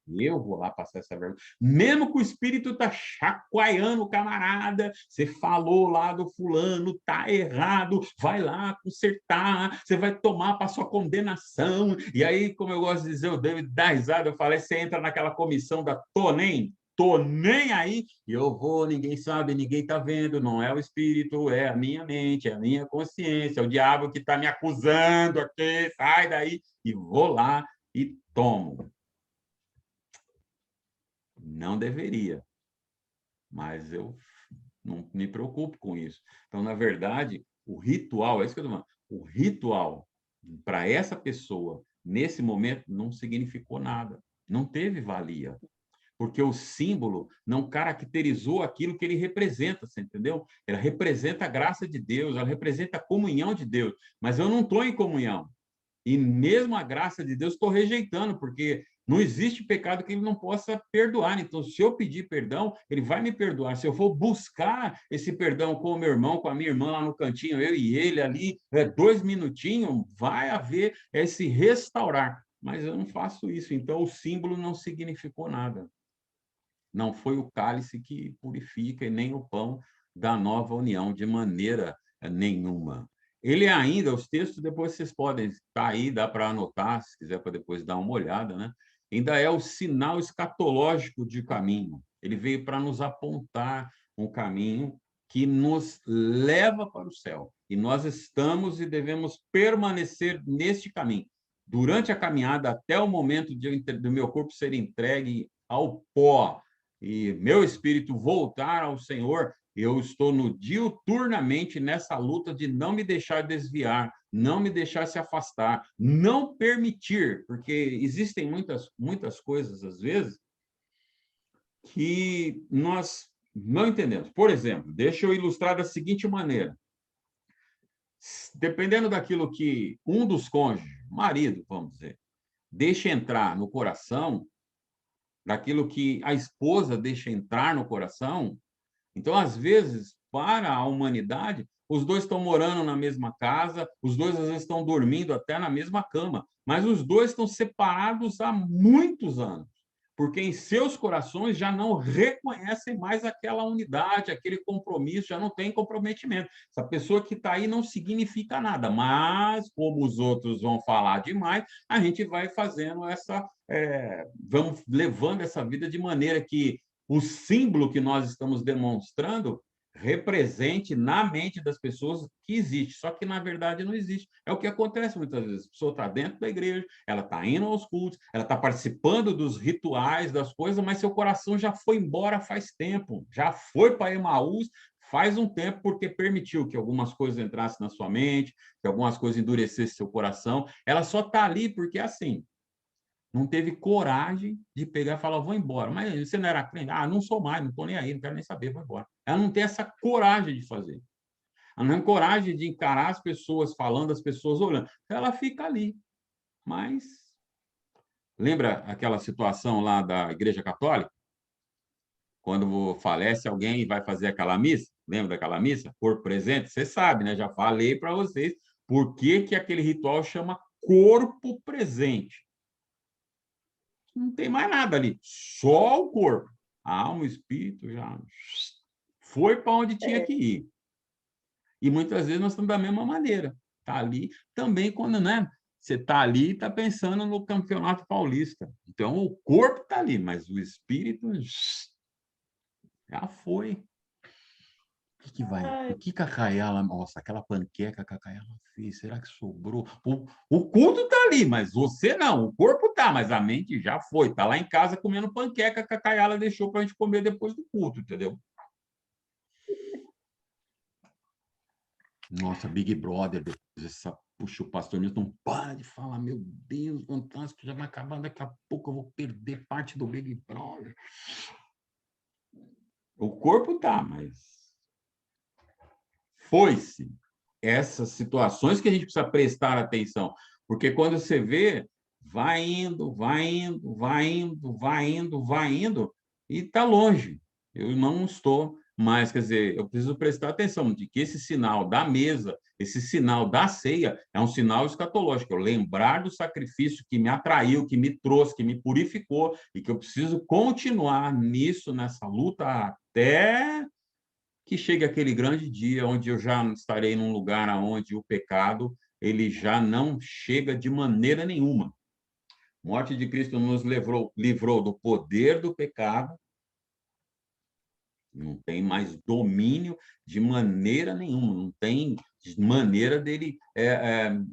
vou lá passar essa vergonha. Mesmo que o espírito tá chacoalhando o camarada, você falou lá do fulano, tá errado, vai lá consertar, você vai tomar para sua condenação. E aí, como eu gosto de dizer, o David dá risada, eu falei, você entra naquela comissão da tô nem aí, e eu vou, ninguém sabe, ninguém tá vendo, não é o espírito, é a minha mente, é a minha consciência, é o diabo que está me acusando aqui, sai daí, e vou lá e tomo. Não deveria, mas eu não me preocupo com isso. Então, na verdade, o ritual, é isso que eu estou falando, o ritual para essa pessoa, nesse momento, não significou nada, não teve valia, porque o símbolo não caracterizou aquilo que ele representa, você entendeu? Ela representa a graça de Deus, ela representa a comunhão de Deus, mas eu não estou em comunhão. E mesmo a graça de Deus estou rejeitando, porque não existe pecado que ele não possa perdoar. Então, se eu pedir perdão, ele vai me perdoar. Se eu for buscar esse perdão com o meu irmão, com a minha irmã lá no cantinho, eu e ele ali, 2 minutinhos, vai haver esse restaurar. Mas eu não faço isso, então o símbolo não significou nada. Não foi o cálice que purifica e nem o pão da nova união, de maneira nenhuma. Ele ainda, os textos, depois vocês podem estar aí, dá para anotar, se quiser para depois dar uma olhada, né? Ainda é o sinal escatológico de caminho. Ele veio para nos apontar um caminho que nos leva para o céu. E nós estamos e devemos permanecer neste caminho. Durante a caminhada, até o momento do meu corpo ser entregue ao pó e meu espírito voltar ao Senhor, eu estou no diuturnamente nessa luta de não me deixar desviar, não me deixar se afastar, não permitir, porque existem muitas coisas, às vezes, que nós não entendemos. Por exemplo, deixa eu ilustrar da seguinte maneira. Dependendo daquilo que um dos cônjuges, marido, vamos dizer, deixa entrar no coração, daquilo que a esposa deixa entrar no coração, então, às vezes, para a humanidade, os dois estão morando na mesma casa, os dois, às vezes, estão dormindo até na mesma cama, mas os dois estão separados há muitos anos, porque em seus corações já não reconhecem mais aquela unidade, aquele compromisso, já não tem comprometimento. Essa pessoa que está aí não significa nada, mas, como os outros vão falar demais, a gente vai fazendo vamos levando essa vida de maneira que o símbolo que nós estamos demonstrando represente na mente das pessoas que existe, só que na verdade não existe. É o que acontece muitas vezes. A pessoa está dentro da igreja, ela está indo aos cultos, ela está participando dos rituais, das coisas, mas seu coração já foi embora faz tempo, já foi para Emaús faz um tempo, porque permitiu que algumas coisas entrassem na sua mente, que algumas coisas endurecessem seu coração. Ela só está ali porque, assim, não teve coragem de pegar e falar, vou embora. Mas você não era crente? Ah, não sou mais, não estou nem aí, não quero nem saber, vou embora. Ela não tem essa coragem de fazer. Ela não tem coragem de encarar as pessoas falando, as pessoas olhando. Ela fica ali. Mas lembra aquela situação lá da Igreja Católica? Quando falece alguém e vai fazer aquela missa? Lembra daquela missa? Corpo presente? Você sabe, né? Já falei para vocês por que aquele ritual chama corpo presente. Não tem mais nada ali, só o corpo. A alma, o espírito já foi para onde tinha que ir. E muitas vezes nós estamos da mesma maneira. Está ali também quando, né? você está ali e está pensando no Campeonato Paulista. Então, o corpo está ali, mas o espírito já foi. O que vai? O que a Caiala... Nossa, aquela panqueca que a Caiala fez, será que sobrou? O culto está ali, mas você não. O corpo está, mas a mente já foi. Está lá em casa comendo panqueca que a Caiala deixou para a gente comer depois do culto, entendeu? Nossa, Big Brother, depois essa... Puxa, o pastor Nilton não para de falar, meu Deus, fantástico, já vai acabar, daqui a pouco eu vou perder parte do Big Brother. O corpo tá, mas foi-se. Essas situações que a gente precisa prestar atenção, porque quando você vê, vai indo, vai indo, vai indo, vai indo, vai indo, e está longe. Eu não estou mais, quer dizer, eu preciso prestar atenção de que esse sinal da mesa, esse sinal da ceia, é um sinal escatológico. Eu lembrar do sacrifício que me atraiu, que me trouxe, que me purificou, e que eu preciso continuar nisso, nessa luta, até que chegue aquele grande dia onde eu já estarei num lugar onde o pecado ele já não chega de maneira nenhuma. A morte de Cristo nos livrou do poder do pecado, não tem mais domínio de maneira nenhuma, não tem maneira dele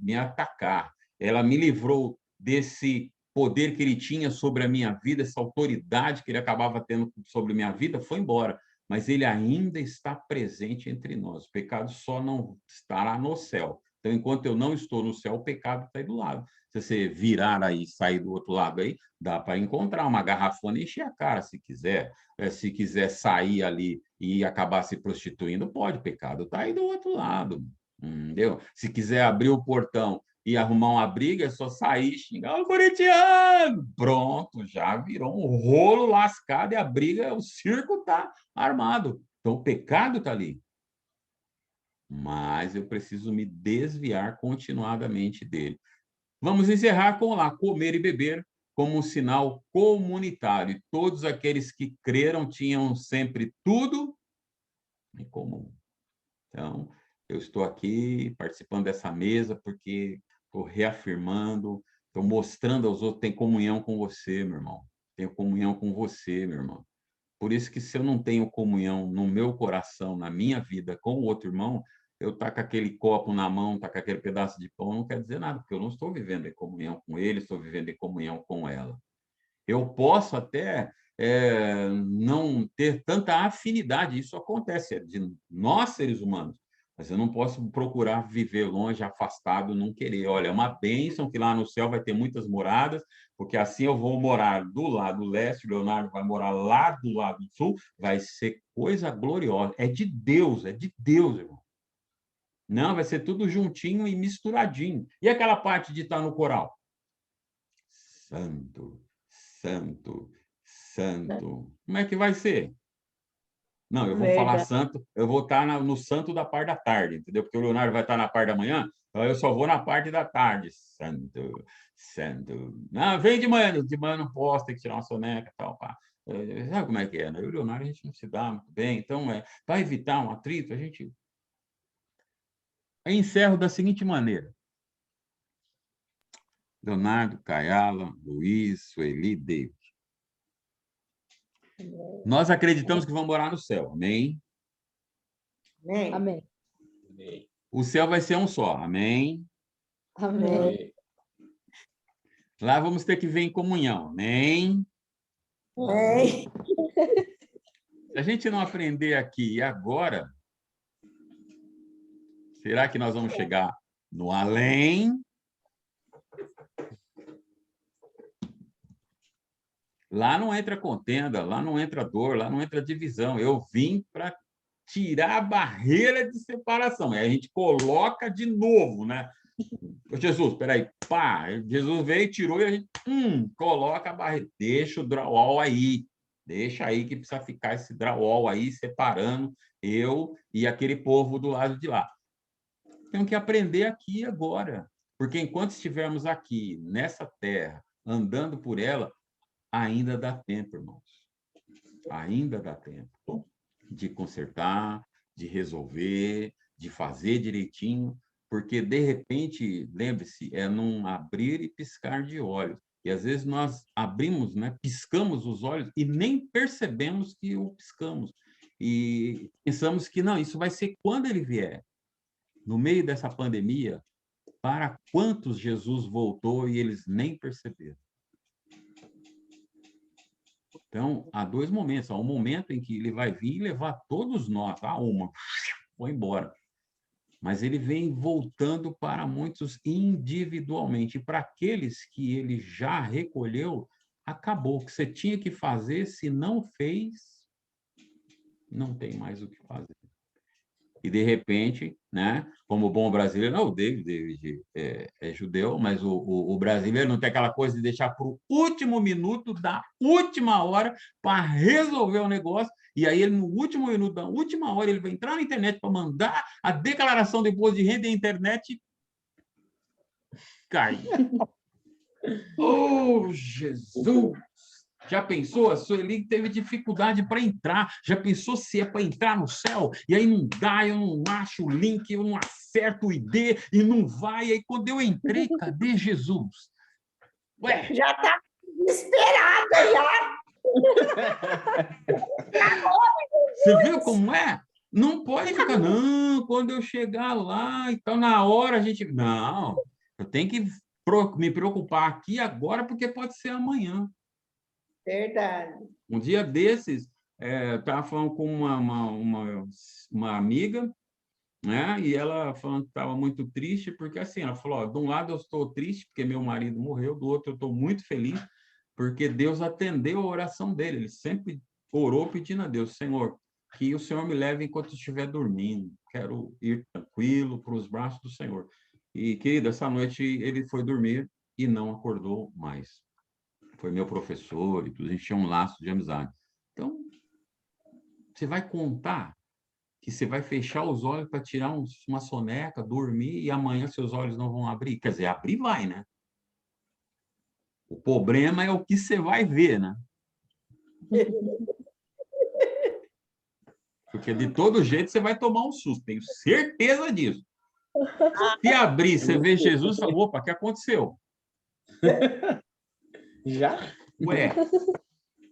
me atacar. Ela me livrou desse poder que ele tinha sobre a minha vida, essa autoridade que ele acabava tendo sobre a minha vida, foi embora. Mas ele ainda está presente entre nós. O pecado só não estará no céu. Então, enquanto eu não estou no céu, o pecado está aí do lado. Se você virar aí, sair do outro lado aí, dá para encontrar uma garrafona e encher a cara, se quiser. Se quiser sair ali e acabar se prostituindo, pode, o pecado está aí do outro lado. Entendeu? Se quiser abrir o portão e arrumar uma briga, é só sair e xingar o corintiano. Pronto, já virou um rolo lascado e a briga, o circo está armado. Então, o pecado está ali. Mas eu preciso me desviar continuadamente dele. Vamos encerrar com lá, comer e beber como um sinal comunitário. E todos aqueles que creram tinham sempre tudo em comum. Então, eu estou aqui participando dessa mesa porque estou reafirmando, estou mostrando aos outros, tenho comunhão com você, meu irmão. Tenho comunhão com você, meu irmão. Por isso que se eu não tenho comunhão no meu coração, na minha vida, com o outro irmão, eu estar com aquele copo na mão, estar com aquele pedaço de pão, não quer dizer nada, porque eu não estou vivendo em comunhão com ele, estou vivendo em comunhão com ela. Eu posso até não ter tanta afinidade, isso acontece, é de nós, seres humanos, mas eu não posso procurar viver longe, afastado, não querer. Olha, é uma bênção que lá no céu vai ter muitas moradas, porque assim eu vou morar do lado leste, o Leonardo vai morar lá do lado sul, vai ser coisa gloriosa. É de Deus, irmão. Não, vai ser tudo juntinho e misturadinho. E aquela parte de estar no coral? Santo, santo, santo. Como é que vai ser? Não, eu vou falar Verdade. santo, eu vou estar no santo da parte da tarde, entendeu? Porque o Leonardo vai estar na parte da manhã, então eu só vou na parte da tarde. Santo, santo. Não, vem de manhã não posso, tem que tirar uma soneca e tal. Pá. Sabe como é que é, né? Eu e o Leonardo, a gente não se dá muito bem, então, para evitar um atrito, a gente... Eu encerro da seguinte maneira. Leonardo, Caiala, Luiz, Sueli, David. Nós acreditamos que vamos morar no céu, amém? Amém. Amém. O céu vai ser um só, amém? Amém. Lá vamos ter que ver em comunhão, amém? Amém. Se a gente não aprender aqui e agora, será que nós vamos chegar no além? Lá não entra contenda, lá não entra dor, lá não entra divisão. Eu vim para tirar a barreira de separação. E aí a gente coloca de novo, né? Jesus, peraí, pá, Jesus veio, tirou e a gente coloca a barreira. Deixa o drywall aí. Deixa aí que precisa ficar esse drywall aí separando eu e aquele povo do lado de lá. Temos que aprender aqui agora. Porque enquanto estivermos aqui, nessa terra, andando por ela, ainda dá tempo, irmãos. Ainda dá tempo de consertar, de resolver, de fazer direitinho, Porque, de repente, lembre-se, é num abrir e piscar de olhos. E, às vezes, nós abrimos, né, piscamos os olhos e nem percebemos que o piscamos. E pensamos que, não, isso vai ser quando ele vier. No meio dessa pandemia, para quantos Jesus voltou e eles nem perceberam? Então, há dois momentos. Há um momento em que ele vai vir e levar todos nós, foi embora. Mas ele vem voltando para muitos individualmente. E para aqueles que ele já recolheu, acabou. O que você tinha que fazer, se não fez, não tem mais o que fazer. E, de repente, né, como bom brasileiro, não, o David é judeu, mas o brasileiro não tem aquela coisa de deixar para o último minuto, da última hora, para resolver o negócio, e aí ele, no último minuto, da última hora, ele vai entrar na internet para mandar a declaração de imposto de renda e a internet cai. Oh, Jesus! Já pensou? A Sueli teve dificuldade para entrar. Já pensou se é para entrar no céu? E aí não dá, eu não acho o link, eu não acerto o ID e não vai. E aí quando eu entrei, cadê Jesus? Ué, já está desesperada já. Você viu como é? Não pode ficar, não, quando eu chegar lá e tal, na hora a gente... Não, eu tenho que me preocupar aqui agora, porque pode ser amanhã. Verdade. Um dia desses, estava falando com uma amiga, né? E ela falando que estava muito triste, porque assim, ela falou, ó, de um lado eu estou triste porque meu marido morreu, do outro eu estou muito feliz porque Deus atendeu a oração dele. Ele sempre orou pedindo a Deus, Senhor, que o Senhor me leve enquanto estiver dormindo. Quero ir tranquilo para os braços do Senhor. E, querida, essa noite ele foi dormir e não acordou mais. Foi meu professor e tudo, a gente tinha um laço de amizade. Então, você vai contar que você vai fechar os olhos para tirar uma soneca, dormir, e amanhã seus olhos não vão abrir? Quer dizer, abrir vai, né? O problema é o que você vai ver, né? Porque, de todo jeito, você vai tomar um susto, tenho certeza disso. Se abrir, você vê Jesus, fala, opa, o que aconteceu? Já? Ué,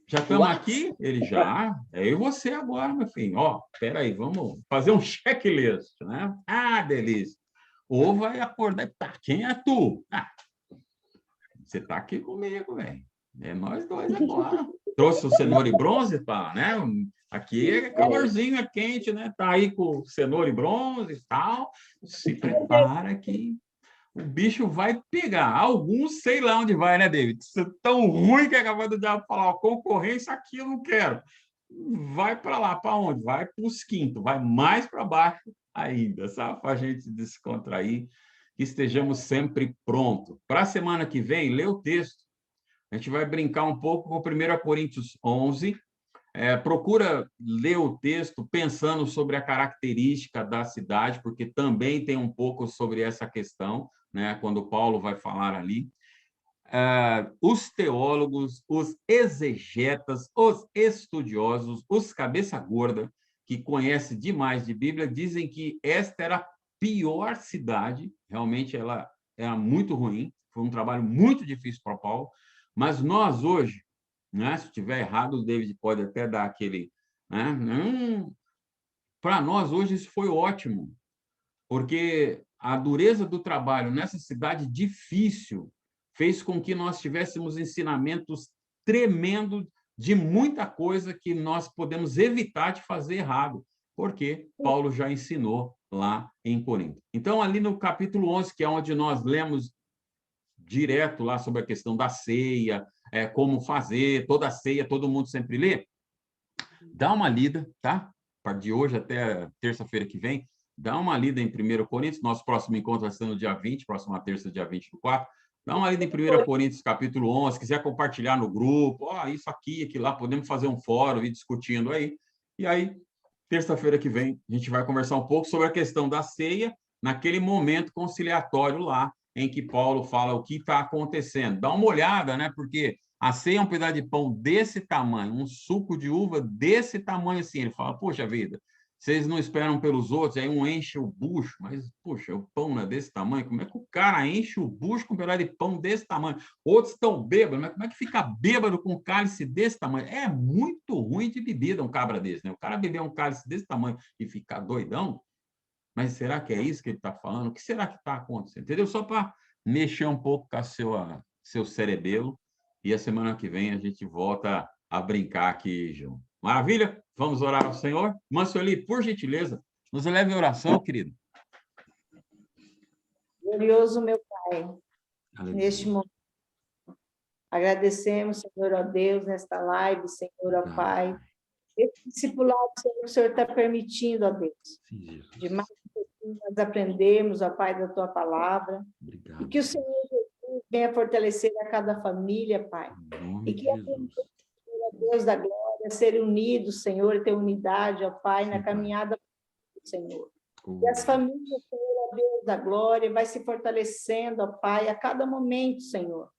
já estamos aqui? Ele já. É eu e você agora, meu filho. Ó, peraí, vamos fazer um checklist, né? Ah, delícia. Ou vai acordar. Tá, quem é tu? Ah, você tá aqui comigo, velho. É nós dois agora. Trouxe o cenoura e bronze, tá, né? Aqui é calorzinho, é quente, né? Tá aí com cenoura e bronze e tal. Se prepara que o bicho vai pegar. Alguns, sei lá onde vai, né, David? Isso é tão ruim que é capaz do diabo falar, ó, concorrência aqui eu não quero. Vai para lá, para onde? Vai para os quintos, vai mais para baixo ainda, sabe? Para a gente descontrair, que estejamos sempre prontos. Para a semana que vem, lê o texto. A gente vai brincar um pouco com 1 Coríntios 11. Procura ler o texto pensando sobre a característica da cidade, porque também tem um pouco sobre essa questão, né, quando Paulo vai falar ali. Os teólogos, os exegetas, os estudiosos, os cabeça gorda, que conhecem demais de Bíblia, dizem que esta era a pior cidade, realmente ela era muito ruim, foi um trabalho muito difícil para Paulo, mas nós hoje, né, se estiver errado, o David pode até dar aquele... Né, para nós hoje isso foi ótimo, porque a dureza do trabalho nessa cidade difícil fez com que nós tivéssemos ensinamentos tremendos de muita coisa que nós podemos evitar de fazer errado, porque Paulo já ensinou lá em Corinto. Então, ali no capítulo 11, que é onde nós lemos direto lá sobre a questão da ceia, como fazer, toda a ceia, todo mundo sempre lê, dá uma lida, tá? A partir de hoje até terça-feira que vem, dá uma lida em 1 Coríntios, nosso próximo encontro vai ser no dia 20, próxima terça, dia 20/4. Dá uma lida em 1 Coríntios, capítulo 11, se quiser compartilhar no grupo, isso aqui, aquilo lá, podemos fazer um fórum e discutindo aí. E aí, terça-feira que vem, a gente vai conversar um pouco sobre a questão da ceia, naquele momento conciliatório lá, em que Paulo fala o que está acontecendo. Dá uma olhada, né? Porque a ceia é um pedaço de pão desse tamanho, um suco de uva desse tamanho assim. Ele fala, poxa vida, Vocês não esperam pelos outros, aí um enche o bucho, mas, puxa, o pão não é desse tamanho? Como é que o cara enche o bucho com um pedaço de pão desse tamanho? Outros estão bêbados, mas como é que fica bêbado com um cálice desse tamanho? É muito ruim de bebida um cabra desse, né? O cara beber um cálice desse tamanho e ficar doidão, mas será que é isso que ele está falando? O que será que está acontecendo? Entendeu? Só para mexer um pouco com a seu cerebelo, e a semana que vem a gente volta a brincar aqui, João. Maravilha? Vamos orar ao Senhor? Mansueli, por gentileza, nos leve em oração, querido. Glorioso meu Pai, Aleluia. neste momento, agradecemos, Senhor, ó Deus, nesta live, Senhor, ó Pai, esse discipulado, Senhor, que o Senhor está permitindo, ó Deus, Sim, Jesus. de mais nós aprendermos, ó Pai, da Tua Palavra, Obrigado. e que o Senhor Jesus venha fortalecer a cada família, Pai, Em nome e de que Jesus. Deus da glória, ser unidos, Senhor, e ter unidade, ó Pai, Sim, na Pai. caminhada do Senhor. Oh, E as famílias, Senhor, ó Deus da glória, vai se fortalecendo, ó Pai, a cada momento, Senhor.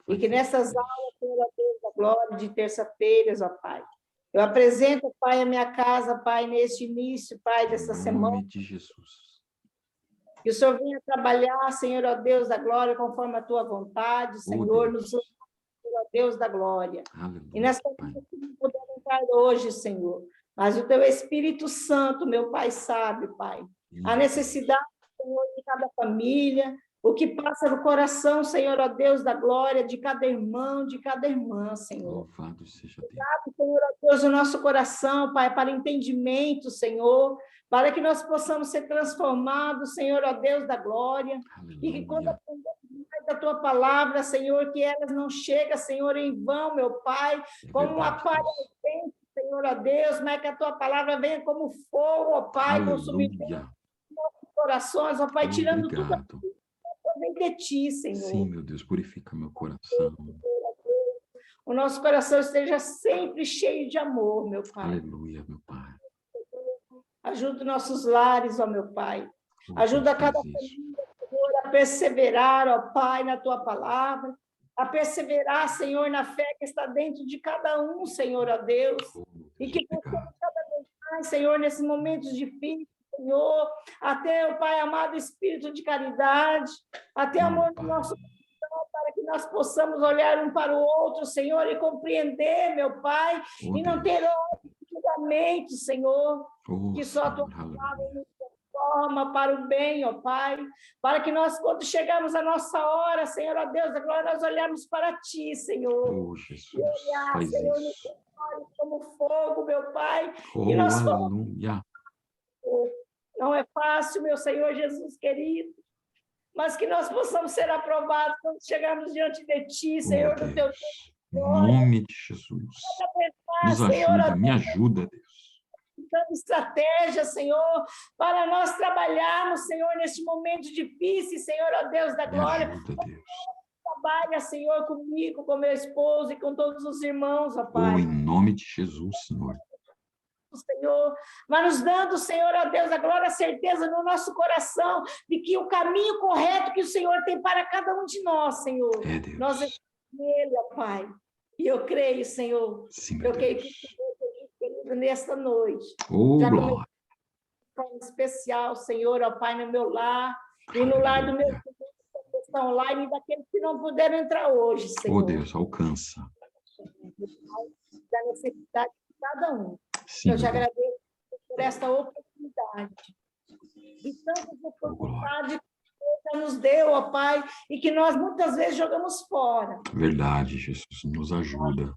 E que nessas aulas, Senhor, ó Deus da glória, de terça-feiras, ó Pai, eu apresento, Pai, a minha casa, Pai, neste início, Pai, dessa semana. Em nome de Jesus. Que o Senhor venha trabalhar, Senhor, ó Deus da glória, conforme a Tua vontade, Senhor, nos Senhor, ó Deus da glória. Aleluia, E nessa Pai. vida que não puder entrar hoje, Senhor, mas o Teu Espírito Santo, meu Pai, sabe, Pai, a necessidade, Senhor, de cada família, o que passa no coração, Senhor, ó Deus da glória, de cada irmão, de cada irmã, Senhor. Louvado seja Deus. Abre, Senhor, ó Deus, o nosso coração, Pai, para entendimento, Senhor, para que nós possamos ser transformados, Senhor, ó Deus da glória, e que quando Aleluia. aprendemos mais da Tua palavra, Senhor, que elas não chegam, Senhor, em vão, meu Pai, É como uma verdade, palha Deus. ardente, Senhor, ó Deus, mas que a Tua palavra venha como fogo, ó Pai, consumindo Aleluia. nossos corações, ó Pai, tirando tudo Obrigado. que vem de Ti, Senhor. Sim, meu Deus, purifica meu coração. O nosso coração esteja sempre cheio de amor, meu Pai. Aleluia, meu Pai. Ajuda os nossos lares, ó meu Pai. Oh, Ajuda Deus, cada faz isso. família, Senhor, a perseverar, ó Pai, na Tua palavra. A perseverar, Senhor, na fé que está dentro de cada um, Senhor, ó Deus. Oh, meu E Deus, que obrigado. possamos cada vez mais, Senhor, nesses momentos difíceis, Senhor, até o Pai amado espírito de caridade, até amor no Pai. nosso coração, para que nós possamos olhar um para o outro, Senhor, e compreender, meu Pai, Oh, e não Deus. ter ódio de julgamento, Senhor, Oh, que só a Tua Senhor, palavra aleluia. nos transforma para o bem, ó Pai, para que nós, quando chegamos à nossa hora, Senhor, ó Deus, agora nós olhamos para Ti, Senhor, Oh, Jesus, e olhar, faz Senhor, nos isso. Teus olhos como fogo, meu Pai, Oh, e nós aleluia. não é fácil, meu Senhor Jesus querido, mas que nós possamos ser aprovados quando chegarmos diante de Ti, Senhor, Oh, do Teu Deus. Em nome de Jesus. Nos Senhor, ajuda, me ajuda, Deus. dando estratégia, Senhor, para nós trabalharmos, Senhor, neste momento difícil, Senhor, ó Deus da Me glória. ajuda, Deus. Trabalha, Senhor, comigo, com meu esposo e com todos os irmãos, ó Oh, Pai. em nome de Jesus, Senhor. Senhor, mas nos dando, Senhor, ó Deus, a glória, a certeza no nosso coração de que o caminho correto que o Senhor tem para cada um de nós, Senhor, É, Deus. nós estamos nele, ó Pai. E eu creio, Senhor, Sim, meu eu creio Deus. que o Senhor, querido, nesta noite, Oh, já glória. começou de forma especial, Senhor, ó Pai, no meu lar e no lar do meu Aleluia. filho que estão online e daqueles que não puderam entrar hoje, Oh, Senhor, Deus, alcança. da necessidade de cada um. Sim, Eu meu te Deus. agradeço por esta oportunidade e tantas Oh, oportunidades que você nos deu, ó Pai, e que nós muitas vezes jogamos fora. Verdade, Jesus, nos ajuda.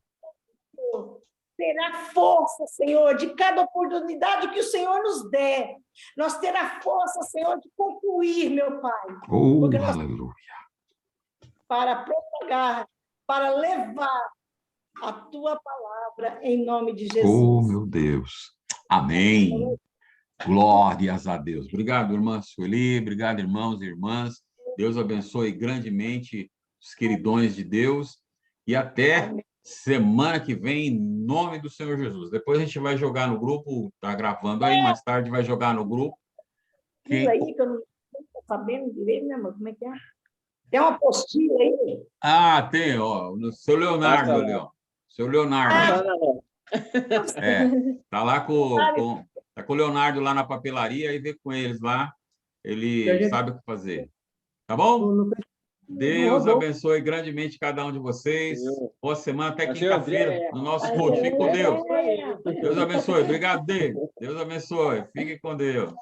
Terá força, Senhor, de cada oportunidade que o Senhor nos der. Nós terá força, Senhor, de concluir, meu Pai, Oh, Porque nós- aleluia. para propagar, para levar a Tua palavra em nome de Oh, Jesus. meu Deus. Amém. Glórias a Deus. Obrigado, irmã Sueli. Obrigado, irmãos e irmãs. Deus abençoe grandemente os queridões de Deus. E até Amém. semana que vem, em nome do Senhor Jesus. Depois a gente vai jogar no grupo, tá gravando aí, mais tarde vai jogar no grupo. Aquilo aí que eu não estou sabendo direito, né, amor? Como é que é? Tem uma apostila aí. Ah, tem, ó, o seu Leonardo Passa ali, lá. ó. Seu Leonardo. Não, não, não. É, tá lá com Tá com o Leonardo lá na papelaria e vê com eles lá. Ele sabe o que fazer. Tá bom? Deus abençoe grandemente cada um de vocês. Boa semana, até quinta-feira, no nosso culto. Fique com Deus. Deus abençoe. Obrigado, Dê. Deus abençoe. Fique com Deus.